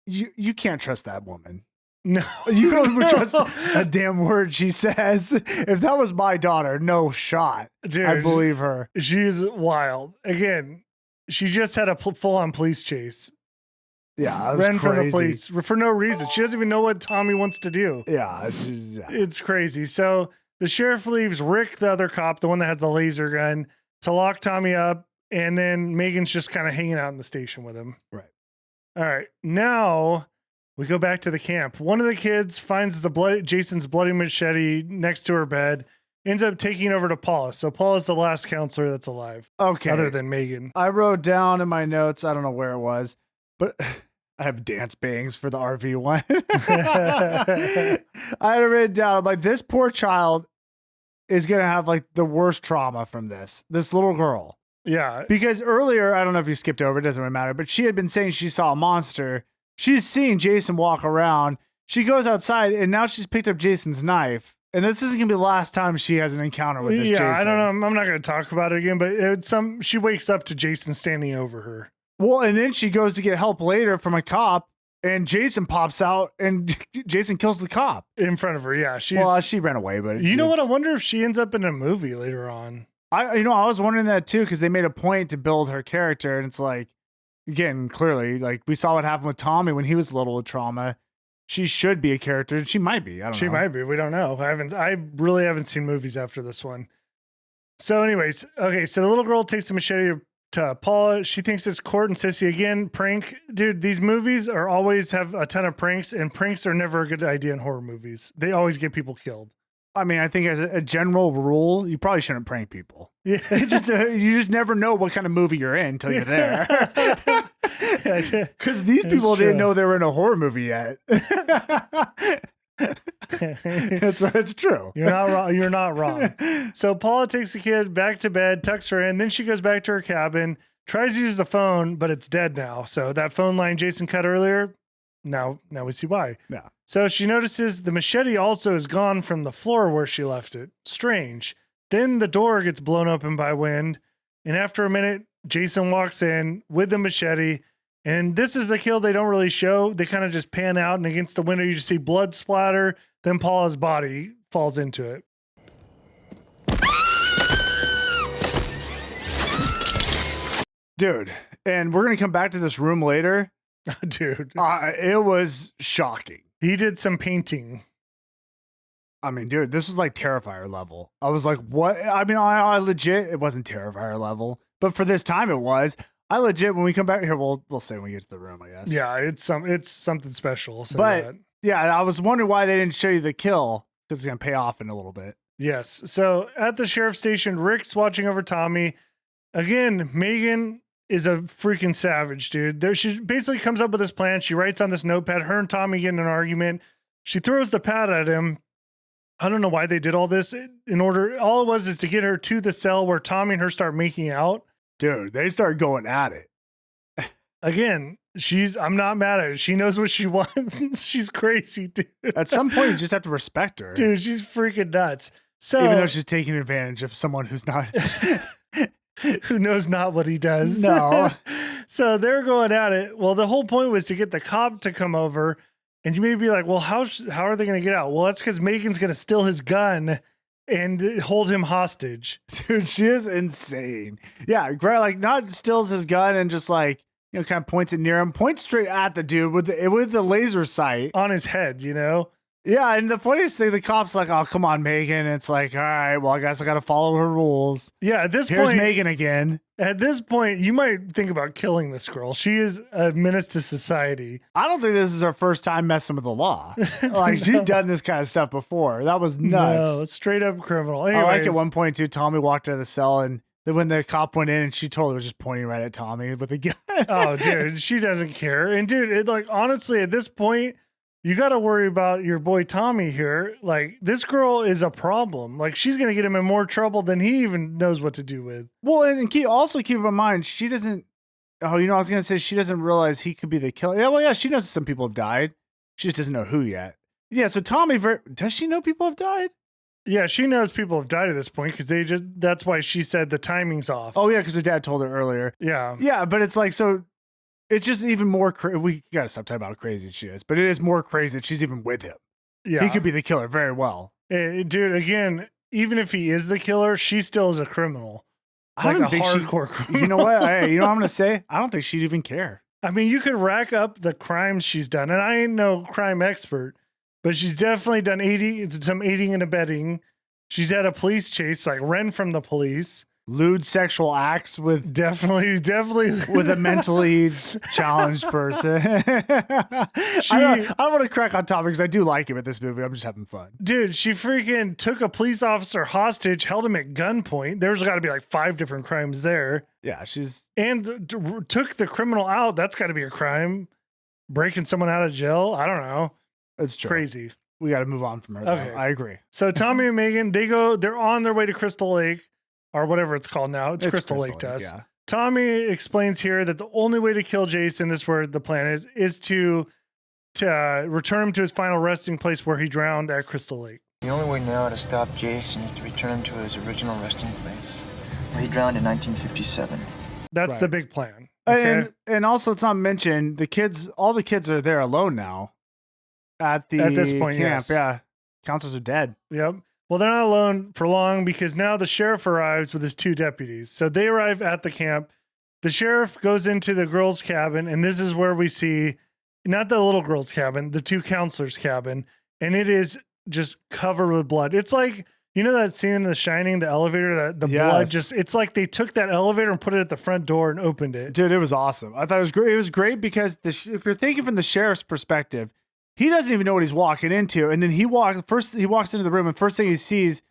B: you can't trust that woman.
C: No.
B: You don't trust a damn word she says. If that was my daughter, no shot.
C: Dude,
B: I believe her.
C: She's wild. Again, she just had a full-on police chase.
B: Yeah,
C: ran from the police for no reason. She doesn't even know what Tommy wants to do.
B: Yeah,
C: it's crazy. So the sheriff leaves Rick, the other cop, the one that has the laser gun, to lock Tommy up, and then Megan's just kind of hanging out in the station with him.
B: Right.
C: All right. Now we go back to the camp. One of the kids finds Jason's bloody machete next to her bed. ends up taking over to Paula. So Paula's the last counselor that's alive.
B: Okay.
C: Other than Megan.
B: I wrote down in my notes, I don't know where it was, but I have dance bangs for the RV one. I had it written down. I'm like, this poor child is going to have like the worst trauma from this little girl.
C: Yeah.
B: Because earlier, I don't know if you skipped over, it doesn't really matter, but she had been saying she saw a monster. She's seeing Jason walk around. She goes outside and now she's picked up Jason's knife. And this isn't going to be the last time she has an encounter with this Jason.
C: I don't know. I'm not going to talk about it again, but she wakes up to Jason standing over her.
B: Well, and then she goes to get help later from a cop, and Jason pops out, and Jason kills the cop
C: in front of her. Yeah,
B: she ran away, but
C: you know what? I wonder if she ends up in a movie later on.
B: I was wondering that too, because they made a point to build her character, and it's like, again, clearly, like we saw what happened with Tommy when he was little with trauma. She should be a character, and she might be. I don't know.
C: She might be. We don't know. I really haven't seen movies after this one. So, anyways, okay. So the little girl takes the machete to Paula. She thinks it's Court and Sissy again. Prank, dude. These movies are always have a ton of pranks, and pranks are never a good idea in horror movies. They always get people killed.
B: I mean, I think as a general rule, you probably shouldn't prank people.
C: Yeah,
B: you just never know what kind of movie you're in until you're there. Because these people didn't know they were in a horror movie yet. It's true.
C: You're not wrong. You're not wrong. So Paula takes the kid back to bed, tucks her in, then she goes back to her cabin, tries to use the phone, but it's dead now. So that phone line Jason cut earlier, now we see why.
B: Yeah.
C: So she notices the machete also is gone from the floor where she left it. Strange. Then the door gets blown open by wind, and after a minute, Jason walks in with the machete. And this is the kill they don't really show. They kind of just pan out, and against the window, you just see blood splatter. Then Paula's body falls into it.
B: Dude, and we're going to come back to this room later.
C: Dude.
B: It was shocking.
C: He did some painting.
B: I mean, dude, this was like Terrifier level. I was like, what? I mean, I legit, it wasn't Terrifier level. But for this time, it was. I legit, when we come back here, we'll say when we get to the room, I guess.
C: Yeah, it's something special. So
B: but yeah, I was wondering why they didn't show you the kill, because it's gonna pay off in a little bit.
C: Yes. So at the sheriff's station, Rick's watching over Tommy. Again, Megan is a freaking savage, dude. She basically comes up with this plan. She writes on this notepad. Her and Tommy get in an argument. She throws the pad at him. I don't know why they did all this. All it was is to get her to the cell where Tommy and her start making out.
B: Dude, they start going at it.
C: Again, I'm not mad at it. She knows what she wants. She's crazy, dude.
B: At some point, you just have to respect her.
C: Dude, she's freaking nuts. So,
B: even though she's taking advantage of someone who's not...
C: who knows not what he does.
B: No.
C: So they're going at it. Well, the whole point was to get the cop to come over. And you may be like, well, how are they going to get out? Well, that's because Megan's going to steal his gun and hold him hostage.
B: Dude, she is insane. Yeah, Greg, like, not steals his gun and just like, you know, kind of points it near him, points straight at the dude with the laser sight
C: on his head, you know?
B: Yeah, and the funniest thing, the cop's like, oh, come on, Megan. And it's like, all right, well, I guess I got to follow her rules.
C: Yeah, at this
B: Here's
C: point,
B: Megan again.
C: At this point, you might think about killing this girl. She is a menace to society.
B: I don't think this is her first time messing with the law. Like, she's done this kind of stuff before. That was nuts.
C: No, straight up criminal. Anyways,
B: I like at one point, too, Tommy walked out of the cell, and then when the cop went in, and she totally was just pointing right at Tommy with a gun.
C: Oh, dude, she doesn't care. And, dude, honestly, at this point, you got to worry about your boy Tommy here. Like, this girl is a problem. Like, she's going to get him in more trouble than he even knows what to do with.
B: Well, and also keep in mind, she doesn't... Oh, I was going to say she doesn't realize he could be the killer. Yeah, well, yeah, she knows some people have died. She just doesn't know who yet. Yeah, so Tommy... Does she know people have died?
C: Yeah, she knows people have died at this point because that's why she said the timing's off.
B: Oh, yeah, because her dad told her earlier.
C: Yeah.
B: Yeah, but it's like, so... It's just even more we gotta stop talking about how crazy she is, but it is more crazy that she's even with him.
C: Yeah,
B: he could be the killer very well.
C: Dude, again, even if he is the killer, she still is a criminal.
B: I don't think
C: hardcore criminal.
B: You know what? You know what I'm gonna say? I don't think she'd even care.
C: I mean, you could rack up the crimes she's done, and I ain't no crime expert, but she's definitely done some aiding and abetting. She's had a police chase, like run from the police.
B: lewd sexual acts with
C: definitely
B: with a mentally challenged person. I don't want to crack on topics. I do like it with this movie. I'm just having fun.
C: Dude, she freaking took a police officer hostage, held him at gunpoint. There's got to be like 5 different crimes there.
B: Yeah,
C: and took the criminal out. That's got to be a crime. Breaking someone out of jail. I don't know.
B: It's true.
C: Crazy.
B: We got to move on from her. Okay, I agree.
C: So Tommy and Megan, they're on their way to Crystal Lake. Or whatever it's called now. It's Crystal Lake to us. Yeah. Tommy explains here that the only way to kill Jason, this is where the plan is to return him to his final resting place where he drowned at Crystal Lake.
F: The only way now to stop Jason is to return him to his original resting place, where he drowned in 1957.
C: That's the big plan. Okay?
B: And also, it's not mentioned, all the kids are there alone now at this point, camp. Yes. Yeah. Counselors are dead.
C: Yep. Well, they're not alone for long because now the sheriff arrives with his 2 deputies. So they arrive at the camp. The sheriff goes into the girls' cabin, and this is where we see, not the little girls' cabin, the 2 counselors' cabin, and it is just covered with blood. It's like, you know that scene in The Shining, the elevator, that the blood it's like they took that elevator and put it at the front door and opened it.
B: Dude, it was awesome. I thought it was great. It was great because if you're thinking from the sheriff's perspective, he doesn't even know what he's walking into. And then he walks into the room and first thing he sees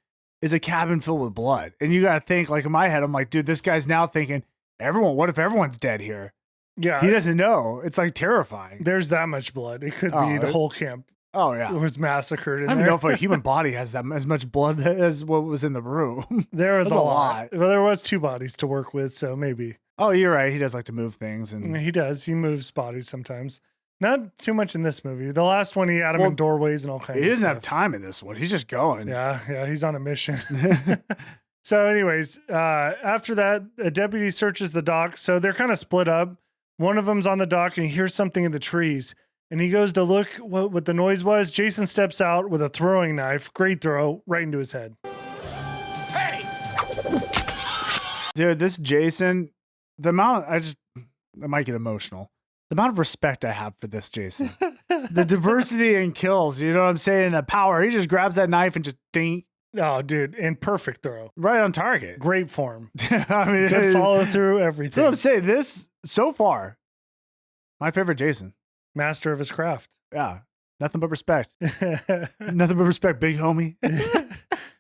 B: is a cabin filled with blood. And you got to think, like in my head, I'm like, dude, this guy's now thinking, what if everyone's dead here?
C: Yeah.
B: He doesn't know. It's like terrifying.
C: There's that much blood. It could be the whole camp.
B: Oh yeah.
C: Was massacred in
B: I don't know if a human body has as much blood as what was in the room.
C: There was a lot. Well, there was 2 bodies to work with. So maybe.
B: Oh, you're right. He does like to move things. And
C: he does. He moves bodies sometimes. Not too much in this movie. The last one, he had him in doorways and all kinds of stuff.
B: He doesn't have time in this one. He's just going.
C: Yeah, he's on a mission. So anyways, after that, a deputy searches the dock. So they're kind of split up. One of them's on the dock and he hears something in the trees. And he goes to look what the noise was. Jason steps out with a throwing knife. Great throw, right into his head.
B: Hey! Dude, this Jason, I might get emotional. The amount of respect I have for this Jason, the diversity in kills, you know what I'm saying? And the power. He just grabs that knife and just ding.
C: Oh, dude. And perfect throw.
B: Right on target.
C: Great form.
B: I mean,
C: good follow through, everything.
B: So I'm saying this so far, my favorite Jason.
C: Master of his craft.
B: Yeah. Nothing but respect. Nothing but respect, big homie.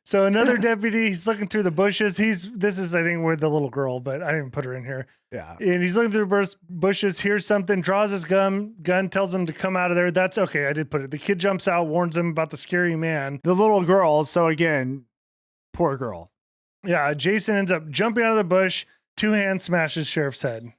C: So another deputy, he's looking through the bushes. This is, I think, where the little girl, but I didn't put her in here.
B: Yeah.
C: And he's looking through the bushes, hears something, draws his gun, tells him to come out of there. That's okay. I did put it. The kid jumps out, warns him about the scary man.
B: The little girl. So again, poor girl.
C: Yeah. Jason ends up jumping out of the bush, 2-hand smashes sheriff's head.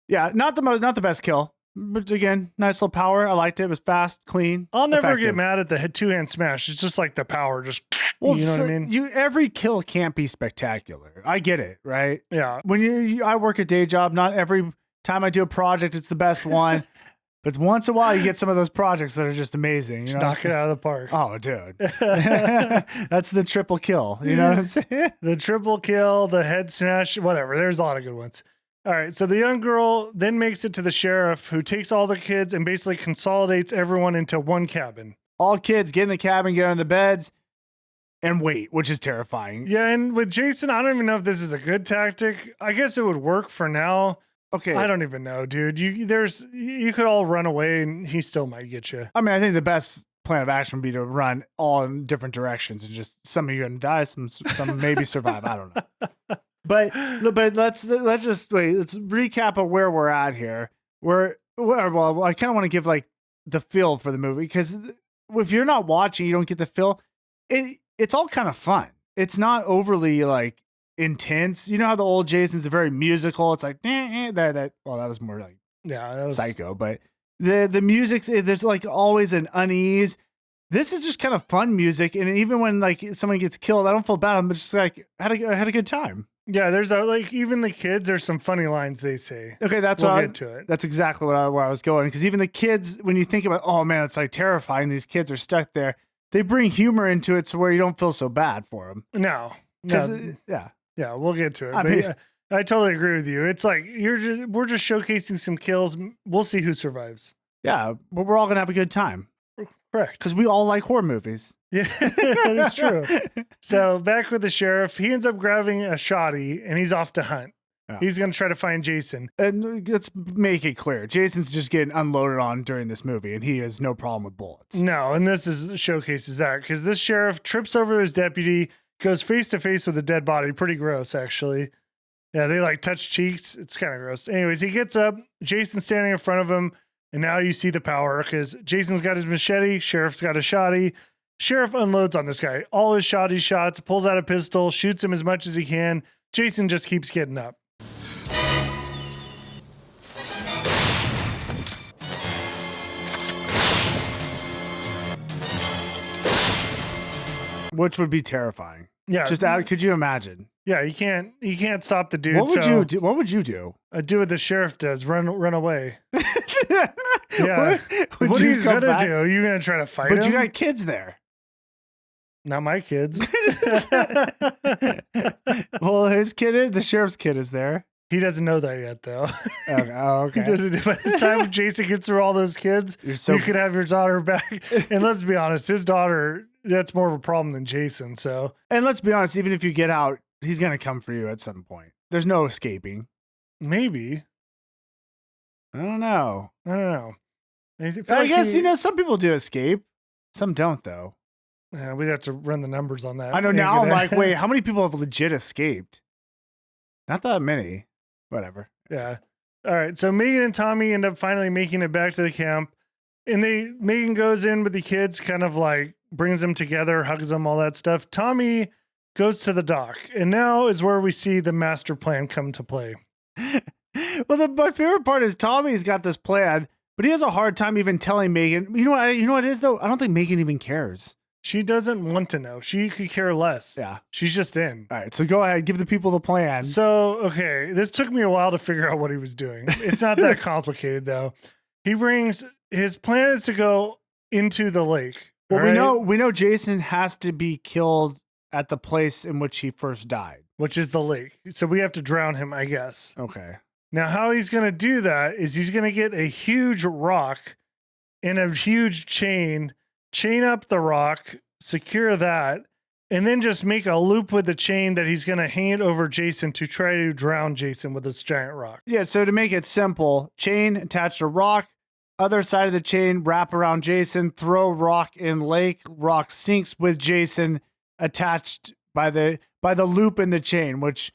B: Yeah. Not the best kill. But again, nice little power. I liked it. It was fast, clean.
C: I'll never get mad at the 2-hand smash. It's just like the power. Just, you know what I mean?
B: Every kill can't be spectacular. I get it, right?
C: Yeah.
B: When I work a day job, not every time I do a project, it's the best one. But once in a while, you get some of those projects that are just amazing. You know
C: knock it out of the park.
B: Oh, dude. That's the triple kill. You know what I'm saying?
C: The triple kill, the head smash, whatever. There's a lot of good ones. All right, so the young girl then makes it to the sheriff, who takes all the kids and basically consolidates everyone into one cabin.
B: All kids get in the cabin, get on the beds, and wait, which is terrifying.
C: Yeah, and with Jason, I don't even know if this is a good tactic. I guess it would work for now.
B: Okay.
C: I don't even know, dude. You could all run away, and he still might get you.
B: I mean, I think the best plan of action would be to run all in different directions, and just some of you are going to die, some maybe survive. I don't know. But let's just wait. Let's recap of where we're at here. Well, I kind of want to give like the feel for the movie, because if you're not watching, you don't get the feel. It's all kind of fun. It's not overly like intense. You know how the old Jason's are very musical. It's like that was more like
C: that was
B: Psycho. But the music's, there's like always an unease. This is just kind of fun music, and even when like someone gets killed, I don't feel bad. I'm just like I had a good time.
C: Yeah, there's like even the kids. There's some funny lines they say.
B: Okay, we'll get to it. That's exactly where I was going, because even the kids, when you think about, oh man, it's like terrifying. These kids are stuck there. They bring humor into it, so where you don't feel so bad for them.
C: No.
B: Yeah,
C: we'll get to it. I totally agree with you. It's like we're just showcasing some kills. We'll see who survives.
B: Yeah, but we're all gonna have a good time.
C: Correct.
B: Because we all like horror movies.
C: Yeah, that is true. So back with the sheriff, he ends up grabbing a shoddy and he's off to hunt.
B: Yeah.
C: He's going to try to find Jason.
B: And let's make it clear. Jason's just getting unloaded on during this movie, and he has no problem with bullets.
C: No, and this showcases that because this sheriff trips over his deputy, goes face to face with a dead body. Pretty gross, actually. Yeah, they like touch cheeks. It's kind of gross. Anyways, he gets up. Jason's standing in front of him, and now you see the power because Jason's got his machete. Sheriff's got a shoddy. Sheriff unloads on this guy. All his shoddy shots, pulls out a pistol, shoots him as much as he can. Jason just keeps getting up.
B: Which would be terrifying.
C: Yeah.
B: Could you imagine?
C: Yeah, he can't stop the dude.
B: What would you do? What would you do?
C: I'd do what the sheriff does, run away.
B: Yeah.
C: What are you gonna do? Are you gonna try to fight him?
B: But you got kids there.
C: Not my kids.
B: Well, the sheriff's kid is there.
C: He doesn't know that yet, though.
B: Okay.
C: He doesn't. By the time Jason gets through all those kids, you could have your daughter back. And let's be honest, his daughter, that's more of a problem than Jason. So,
B: and let's be honest, even if you get out, he's gonna come for you at some point. There's no escaping.
C: Maybe.
B: I don't know.
C: I
B: guess some people do escape. Some don't, though.
C: Yeah, we'd have to run the numbers on that.
B: I know now. I'm like, wait, how many people have legit escaped? Not that many. Whatever.
C: Yeah. All right. So Megan and Tommy end up finally making it back to the camp, and Megan goes in with the kids, kind of like brings them together, hugs them, all that stuff. Tommy goes to the dock, and now is where we see the master plan come to play.
B: Well, my favorite part is Tommy's got this plan, but he has a hard time even telling Megan. You know what it is though? I don't think Megan even cares.
C: She doesn't want to know. She could care less.
B: Yeah.
C: She's just in.
B: All right. So go ahead. Give the people the plan.
C: So, okay. This took me a while to figure out what he was doing. It's not that complicated, though. His plan is to go into the lake.
B: Well, we know Jason has to be killed at the place in which he first died,
C: which is the lake. So we have to drown him, I guess.
B: Okay.
C: Now, how he's going to do that is he's going to get a huge rock and a huge chain up the rock, secure that, and then just make a loop with the chain that he's going to hang it over Jason to try to drown Jason with this giant rock.
B: Yeah, so to make it simple, chain attached to rock, other side of the chain, wrap around Jason, throw rock in lake, rock sinks with Jason attached by the loop in the chain, which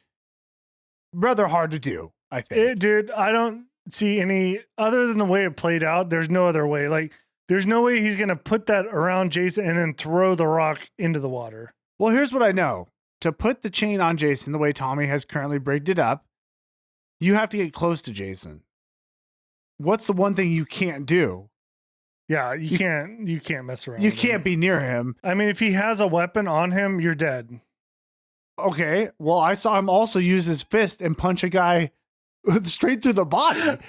B: rather hard to do, I think.
C: Dude, I don't see any, other than the way it played out, there's no other way. Like, there's no way he's going to put that around Jason and then throw the rock into the water.
B: Well, here's what I know. To put the chain on Jason the way Tommy has currently rigged it up, you have to get close to Jason. What's the one thing you can't do?
C: Yeah, you can't mess around.
B: You can't be near him.
C: I mean, if he has a weapon on him, you're dead.
B: Okay. Well, I saw him also use his fist and punch a guy straight through the body.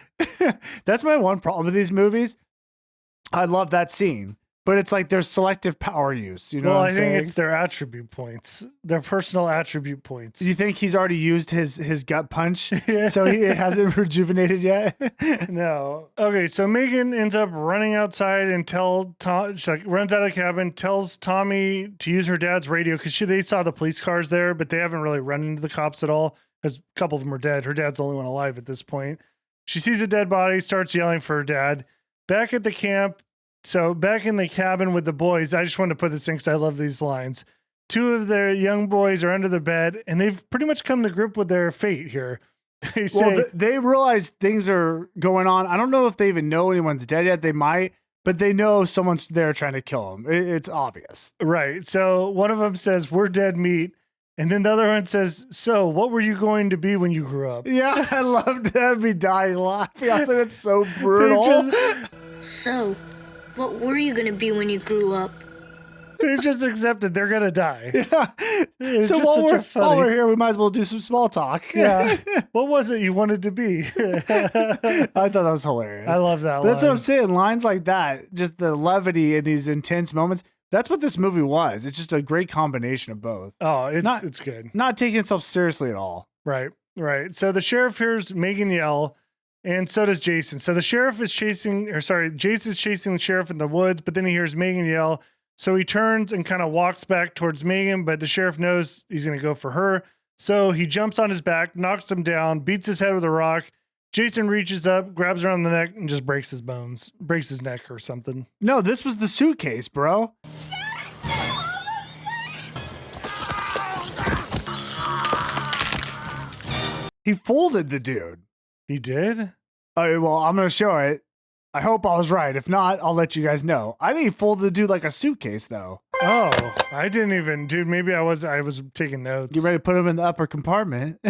B: That's my one problem with these movies. I love that scene, but it's like there's selective power use. You know what I'm saying?
C: I think it's their attribute points, their personal attribute points.
B: Do you think he's already used his gut punch, so he hasn't rejuvenated yet?
C: No. Okay, so Megan ends up running outside and she runs out of the cabin, tells Tommy to use her dad's radio because they saw the police cars there, but they haven't really run into the cops at all because a couple of them are dead. Her dad's the only one alive at this point. She sees a dead body, starts yelling for her dad. Back at the camp, so back in the cabin with the boys, I just wanted to put this in because I love these lines. Two of their young boys are under the bed, and they've pretty much come to grip with their fate here. They say,
B: they realize things are going on. I don't know if they even know anyone's dead yet. They might, but they know someone's there trying to kill them. It's obvious.
C: Right. So one of them says, "We're dead meat." And then the other one says, "So what were you going to be when you grew up?"
B: Yeah, I loved that. Me dying laughing. I was like, that's so brutal.
M: So, what were you going to be when you grew up?
C: They've just accepted they're going to die.
B: Yeah.
C: It's
B: so while we're here, we might as well do some small talk.
C: Yeah. What was it you wanted to be?
B: I thought that was hilarious.
C: I love that line.
B: That's what I'm saying. Lines like that, just the levity in these intense moments. That's what this movie was. It's just a great combination of both.
C: Oh, it's good.
B: Not taking itself seriously at all.
C: Right. So the sheriff hears Megan yell. And so does Jason. So the sheriff is Jason's chasing the sheriff in the woods, but then he hears Megan yell. So he turns and kind of walks back towards Megan, but the sheriff knows he's going to go for her. So he jumps on his back, knocks him down, beats his head with a rock. Jason reaches up, grabs around the neck, and just breaks his bones, breaks his neck or something.
B: No, this was the suitcase, bro. He folded the dude.
C: He did?
B: Well, I'm going to show it. I hope I was right. If not, I'll let you guys know. I think he folded the dude like a suitcase, though.
C: Oh, I didn't even, dude. Maybe I was taking notes.
B: You ready to put him in the upper compartment?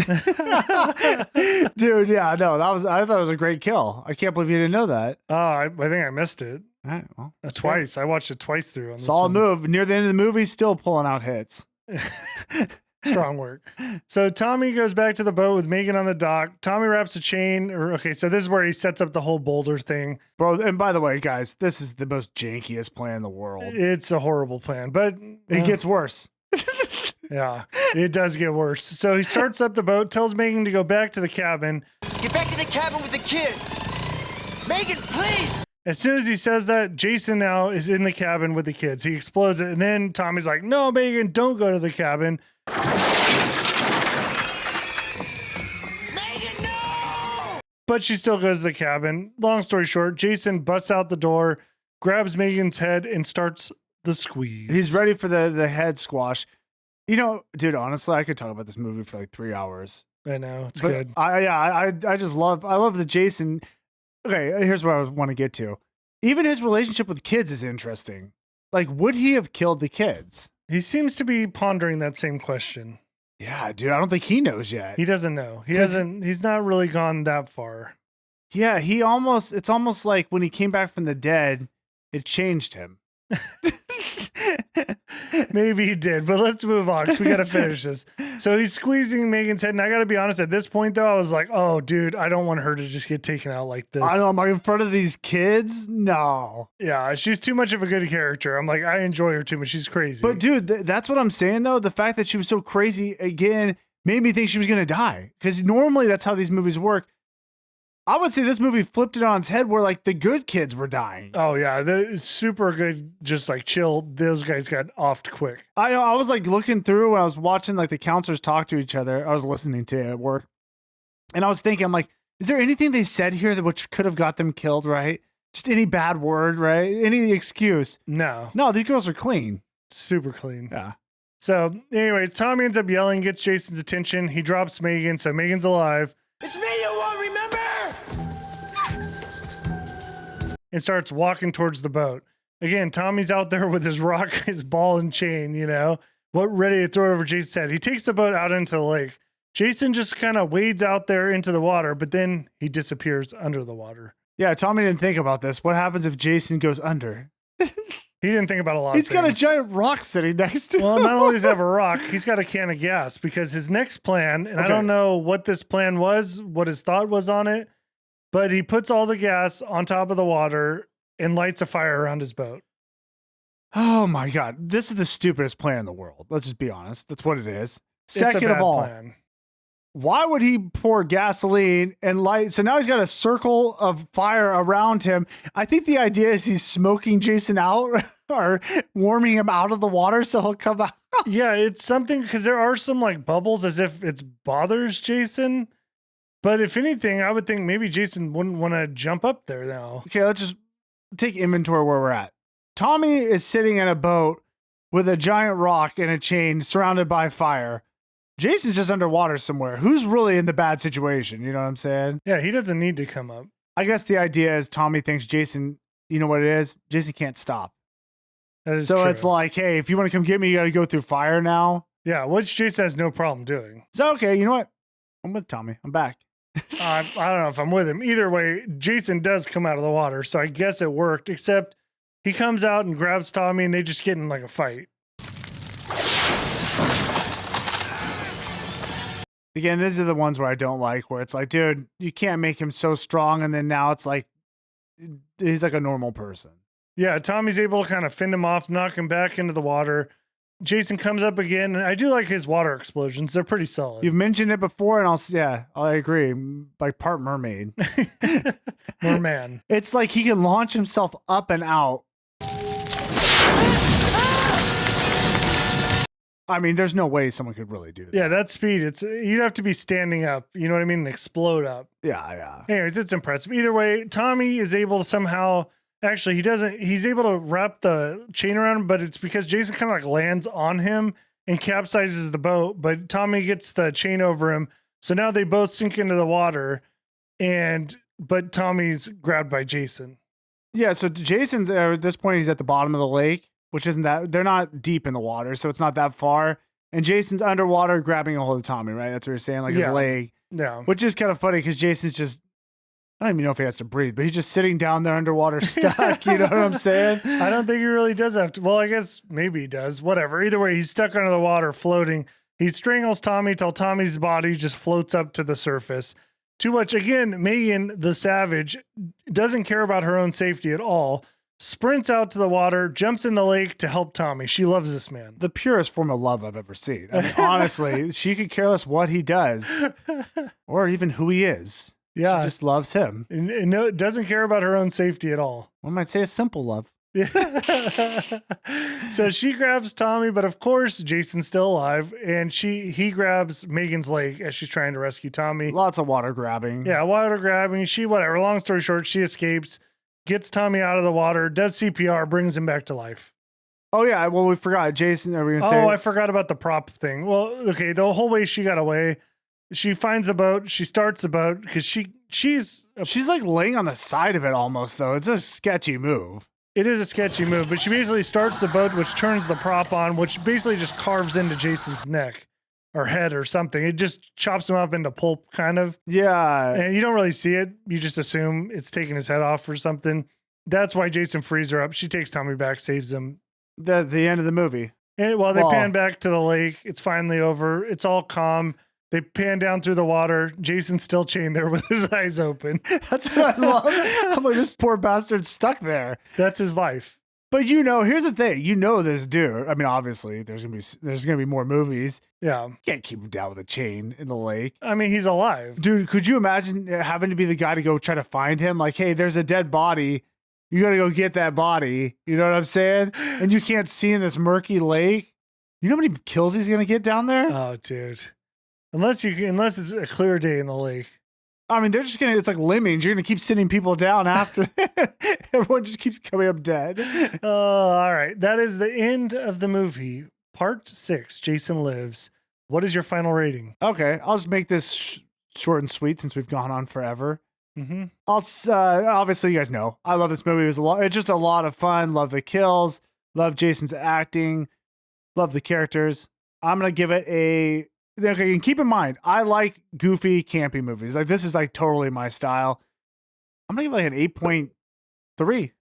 B: Dude, yeah, no, I thought it was a great kill. I can't believe you didn't know that.
C: Oh, I think I missed it.
B: All right, well,
C: twice. I watched it twice through. On
B: solid move. Near the end of the movie, still pulling out hits.
C: Strong work. So Tommy goes back to the boat with Megan on the dock. Tommy wraps a chain. Okay, so this is where he sets up the whole boulder thing.
B: Bro, and by the way, guys, this is the most jankiest plan in the world.
C: It's a horrible plan, but
B: it gets worse.
C: Yeah, it does get worse. So he starts up the boat, tells Megan to go back to the cabin.
G: Get back to the cabin with the kids. Megan, please.
C: As soon as he says that, Jason now is in the cabin with the kids. He explodes it, and then Tommy's like, no, Megan, don't go to the cabin.
G: Megan, no!
C: But she still goes to the cabin. Long story short, Jason busts out the door, grabs Megan's head, and starts the squeeze.
B: He's ready for the head squash. You know, dude, honestly, I could talk about this movie for like 3 hours.
C: I know, it's good.
B: I just love the Jason. Okay, here's what I want to get to. Even his relationship with kids is interesting. Like, would he have killed the kids?
C: He seems to be pondering that same question.
B: Yeah, dude, I don't think he knows yet.
C: He doesn't know. He's not really gone that far.
B: Yeah, it's almost like when he came back from the dead, it changed him.
C: Maybe he did, but let's move on because we got to finish this. So he's squeezing Megan's head. And I got to be honest, at this point, though, I was like, oh, dude, I don't want her to just get taken out like this.
B: I know, I'm like, in front of these kids? No.
C: Yeah, she's too much of a good character. I'm like, I enjoy her too much. She's crazy.
B: But, dude, that's what I'm saying, though. The fact that she was so crazy, again, made me think she was going to die. Because normally that's how these movies work. I would say this movie flipped it on its head where like the good kids were dying.
C: Oh yeah, it's super good. Just like chill. Those guys got offed quick.
B: I know. I was like looking through when I was watching like the counselors talk to each other. I was listening to it at work, and I was thinking, I'm like, is there anything they said here that which could have got them killed? Right? Just any bad word, right? Any excuse?
C: No.
B: These girls are clean,
C: super clean.
B: Yeah.
C: So, anyways, Tommy ends up yelling, gets Jason's attention. He drops Megan, so Megan's alive.
G: It's me you won't remember!
C: And starts walking towards the boat. Again, Tommy's out there with his rock, his ball and chain, ready to throw it over Jason's head. He takes the boat out into the lake. Jason just kind of wades out there into the water, but then he disappears under the water.
B: Yeah, Tommy didn't think about this. What happens if Jason goes under?
C: He didn't think about a lot of things.
B: He's got a giant rock sitting next to him.
C: Well, not only does he have a rock, he's got a can of gas because his next plan, and I don't know what this plan was, what his thought was on it, but he puts all the gas on top of the water and lights a fire around his boat.
B: Oh my God. This is the stupidest plan in the world. Let's just be honest. That's what it is. Second of all, why would he pour gasoline and light? So now he's got a circle of fire around him. I think the idea is he's smoking Jason out or warming him out of the water so he'll come out.
C: Yeah, it's something because there are some like bubbles as if it bothers Jason. But if anything, I would think maybe Jason wouldn't want to jump up there now.
B: Okay, let's just take inventory where we're at. Tommy is sitting in a boat with a giant rock and a chain surrounded by fire. Jason's just underwater somewhere. Who's really in the bad situation? You know what I'm saying?
C: Yeah, he doesn't need to come up.
B: I guess the idea is Tommy thinks Jason, you know what it is? Jason can't stop.
C: That is
B: so
C: true.
B: It's like, hey, if you want to come get me, you got to go through fire now.
C: Yeah, which Jason has no problem doing.
B: So, okay, you know what? I'm with Tommy. I'm back.
C: I don't know if I'm with him. Either way, Jason does come out of the water, so I guess it worked, except he comes out and grabs Tommy, and they just get in like a fight.
B: Again, these are the ones where I don't like, where it's like, dude, you can't make him so strong, and then now it's like, he's like a normal person.
C: Yeah, Tommy's able to kind of fend him off, knock him back into the water. Jason comes up again, and I do like his water explosions. They're pretty solid.
B: You've mentioned it before, and I agree. Like part mermaid.
C: Merman.
B: It's like he can launch himself up and out. I mean, there's no way someone could really do that.
C: Yeah, that speed, you'd have to be standing up, you know what I mean, and explode up.
B: Yeah.
C: Anyways, it's impressive. Either way, Tommy is able to somehow, actually, he's able to wrap the chain around him, but it's because Jason kind of like lands on him and capsizes the boat, but Tommy gets the chain over him. So now they both sink into the water, but Tommy's grabbed by Jason.
B: Yeah, so Jason's, at this point, he's at the bottom of the lake, which isn't that, they're not deep in the water, so it's not that far. And Jason's underwater grabbing a hold of Tommy, right? That's what you're saying, like his leg.
C: Yeah.
B: Which is kind of funny because Jason's just, I don't even know if he has to breathe, but he's just sitting down there underwater stuck. You know what I'm saying?
C: I don't think he really does have to. Well, I guess maybe he does. Whatever. Either way, he's stuck under the water floating. He strangles Tommy till Tommy's body just floats up to the surface. Too much. Again, Megan, the savage, doesn't care about her own safety at all. Sprints out to the water, jumps in the lake to help Tommy. She loves this man.
B: The purest form of love I've ever seen. I mean, honestly, she could care less what he does or even who he is.
C: Yeah.
B: She just loves him.
C: And no, doesn't care about her own safety at all.
B: One might say a simple love.
C: So she grabs Tommy, but of course Jason's still alive, and he grabs Megan's leg as she's trying to rescue Tommy.
B: Lots of water grabbing.
C: Yeah, water grabbing. Whatever. Long story short, she escapes, gets Tommy out of the water, does CPR, brings him back to life.
B: Oh yeah, well we forgot Jason. Are we gonna say?
C: Oh, I forgot about the prop thing. Well, okay, the whole way she got away, she finds the boat, she starts the boat because she's
B: like laying on the side of it almost though. It's a sketchy move.
C: It is a sketchy move, but she basically starts the boat, which turns the prop on, which basically just carves into Jason's neck or head or something. It just chops him up into pulp, kind of.
B: Yeah.
C: And you don't really see it. You just assume it's taking his head off or something. That's why Jason frees her up. She takes Tommy back, saves him.
B: The end of the movie.
C: And they pan back to the lake. It's finally over. It's all calm. They pan down through the water. Jason's still chained there with his eyes open.
B: That's what I love. I'm like, this poor bastard's stuck there.
C: That's his life.
B: But here's the thing. This dude. I mean, obviously, there's gonna be more movies.
C: Yeah,
B: you can't keep him down with a chain in the lake.
C: I mean, he's alive,
B: dude. Could you imagine having to be the guy to go try to find him? Like, hey, there's a dead body. You gotta go get that body. You know what I'm saying? And you can't see in this murky lake. You know how many kills he's gonna get down there?
C: Oh, dude. Unless it's a clear day in the lake.
B: I mean, it's like lemmings. You're going to keep sitting people down after everyone just keeps coming up dead.
C: All right. That is the end of the movie. Part 6, Jason Lives. What is your final rating?
B: Okay. I'll just make this short and sweet since we've gone on forever.
C: Mm-hmm.
B: Obviously, you guys know, I love this movie. It's just a lot of fun. Love the kills. Love Jason's acting. Love the characters. I'm going to give it okay, and keep in mind, I like goofy, campy movies. Like, this is like totally my style. I'm gonna give it like an 8.3.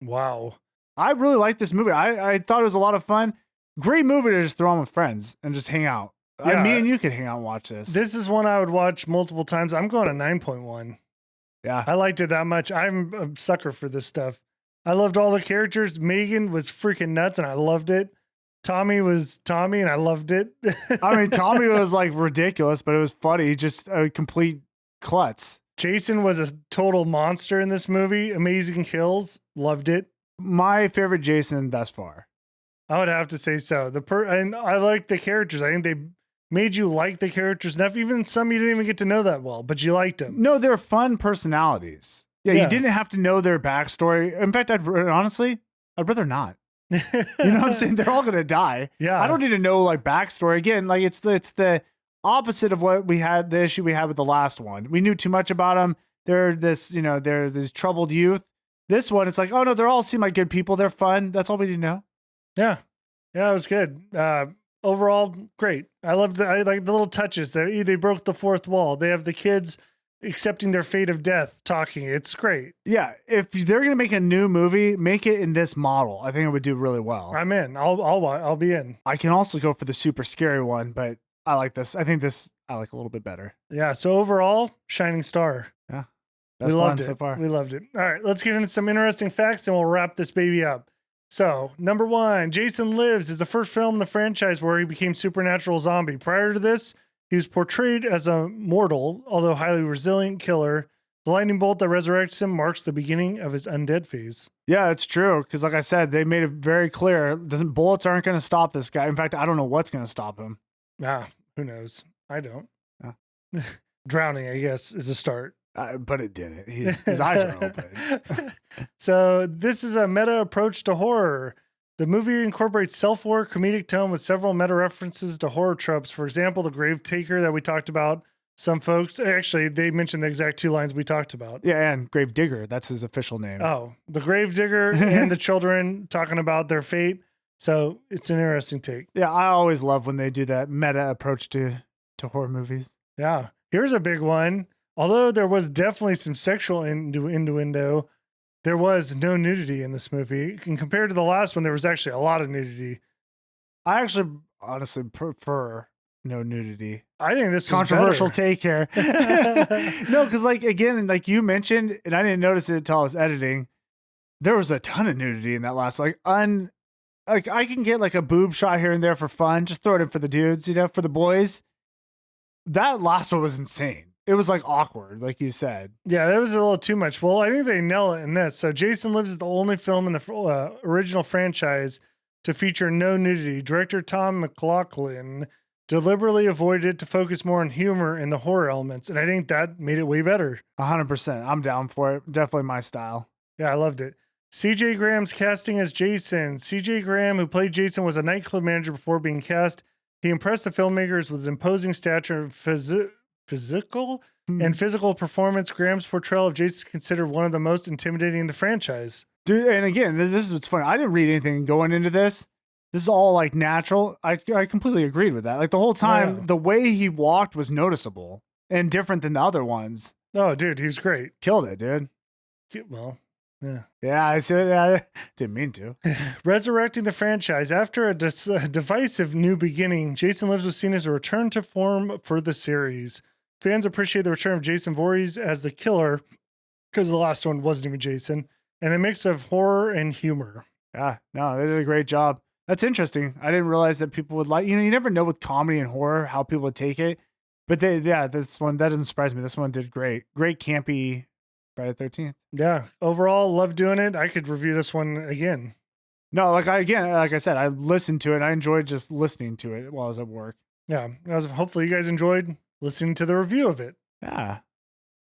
C: Wow.
B: I really like this movie. I thought it was a lot of fun. Great movie to just throw on with friends and just hang out.
C: Yeah,
B: me and you could hang out and watch this.
C: This is one I would watch multiple times. I'm going to 9.1.
B: Yeah.
C: I liked it that much. I'm a sucker for this stuff. I loved all the characters. Megan was freaking nuts and I loved it. Tommy was Tommy, and I loved it.
B: I mean, Tommy was like ridiculous, but it was funny. Just a complete klutz.
C: Jason was a total monster in this movie. Amazing kills. Loved it.
B: My favorite Jason thus far.
C: I would have to say so. And I like the characters. I think they made you like the characters enough. Even some you didn't even get to know that well, but you liked them.
B: No, they're fun personalities. Yeah, you didn't have to know their backstory. In fact, I'd rather not. You know what I'm saying? They're all gonna die.
C: Yeah.
B: I don't need to know like backstory. Again, like it's the opposite of what the issue we had with the last one. We knew too much about them. They're this troubled youth. This one, it's like, oh no, they all seem like good people. They're fun. That's all we need to know.
C: Yeah. Yeah, it was good. Overall, great. I like the little touches. They broke the fourth wall. They have the kids accepting their fate of death, talking. It's great.
B: Yeah, if they're gonna make a new movie, make it in this model. I think it would do really well.
C: I'm in. I'll be in.
B: I can also go for the super scary one, but I like this. I think this I like a little bit better.
C: Yeah. So overall, shining star.
B: Yeah,
C: we loved it
B: so far.
C: We loved it. All right, let's get into some interesting facts, and we'll wrap this baby up. So, number 1, Jason Lives is the first film in the franchise where he became supernatural zombie. Prior to this, he was portrayed as a mortal, although highly resilient killer. The lightning bolt that resurrects him marks the beginning of his undead phase.
B: Yeah, it's true. Because like I said, they made it very clear. Bullets aren't going to stop this guy. In fact, I don't know what's going to stop him.
C: Who knows? I don't.
B: Yeah.
C: Drowning, I guess, is a start.
B: But it didn't. His eyes are open.
C: So this is a meta approach to horror. The movie incorporates self-horror comedic tone with several meta references to horror tropes. For example, the grave taker that we talked about. Some folks, actually, they mentioned the exact 2 lines we talked about.
B: Yeah, and grave digger. That's his official name.
C: Oh, the grave digger and the children talking about their fate. So it's an interesting take.
B: Yeah, I always love when they do that meta approach to horror movies.
C: Yeah. Here's a big one. Although there was definitely some sexual innuendo, there was no nudity in this movie. And compared to the last one, there was actually a lot of nudity.
B: I actually honestly prefer no nudity.
C: I think this is
B: controversial
C: better.
B: take here. No, because like again, like you mentioned, and I didn't notice it until I was editing, there was a ton of nudity in that last like I can get like a boob shot here and there for fun, just throw it in for the dudes, for the boys. That last one was insane. It was like awkward, like you said.
C: Yeah, that was a little too much. Well, I think they nail it in this. So Jason Lives is the only film in the original franchise to feature no nudity. Director Tom McLaughlin deliberately avoided it to focus more on humor and the horror elements. And I think that made it way better.
B: 100%. I'm down for it. Definitely my style.
C: Yeah, I loved it. CJ Graham's casting as Jason. CJ Graham, who played Jason, was a nightclub manager before being cast. He impressed the filmmakers with his imposing stature and physical performance. Graham's portrayal of Jason is considered one of the most intimidating in the franchise.
B: Dude, and again, this is what's funny. I didn't read anything going into this. This is all like natural. I completely agreed with that. Like the whole time, the way he walked was noticeable and different than the other ones.
C: Oh, dude, he was great.
B: Killed it, dude.
C: Well, yeah.
B: Yeah, I said I didn't mean to.
C: Resurrecting the franchise. After a divisive new beginning, Jason Lives was seen as a return to form for the series. Fans appreciate the return of Jason Voorhees as the killer because the last one wasn't even Jason, and a mix of horror and humor.
B: Yeah, no, they did a great job. That's interesting. I didn't realize that people would like, you never know with comedy and horror how people would take it. But this one, that doesn't surprise me. This one did great. Great campy Friday the 13th.
C: Yeah. Overall, love doing it. I could review this one again.
B: No, like I said, I listened to it. I enjoyed just listening to it while I was at work.
C: Yeah. Hopefully you guys enjoyed listening to the review of it.
B: Yeah.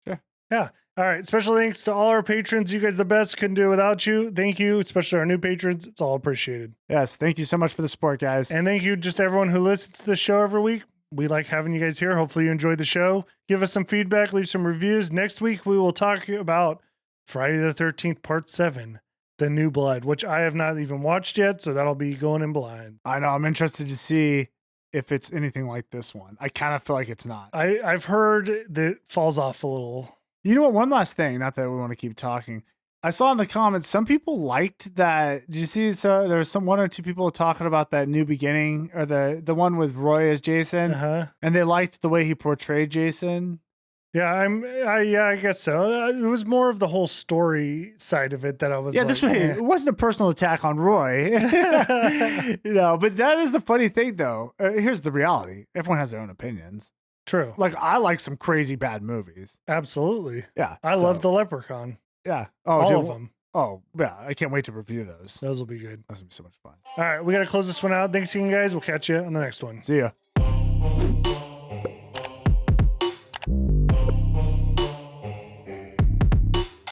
B: Sure.
C: Yeah. All right. Special thanks to all our patrons. You guys are the best. Couldn't do it without you. Thank you, especially our new patrons. It's all appreciated.
B: Yes. Thank you so much for the support, guys.
C: And thank you just to everyone who listens to the show every week. We like having you guys here. Hopefully you enjoyed the show. Give us some feedback. Leave some reviews. Next week, we will talk about Friday the 13th, Part 7, The New Blood, which I have not even watched yet, so that'll be going in blind.
B: I know. I'm interested to see if it's anything like this one. I kind of feel like it's not.
C: I've heard that it falls off a little.
B: You know what? One last thing, not that we want to keep talking. I saw in the comments, some people liked that. Did you see? So there was one or two people talking about that new beginning or the one with Roy as Jason, and they liked the way he portrayed Jason.
C: Yeah, I guess so. It was more of the whole story side of it that I was.
B: Yeah, this way it wasn't a personal attack on Roy, But that is the funny thing, though. Here's the reality: everyone has their own opinions.
C: True.
B: Like I like some crazy bad movies.
C: Absolutely.
B: Yeah,
C: I love The Leprechaun.
B: Yeah.
C: Oh, all of them.
B: Oh, yeah. I can't wait to review those.
C: Those will be good.
B: That's going to be so much fun.
C: All right. We got to close this one out. Thanks again, guys. We'll catch you on the next one.
B: See ya.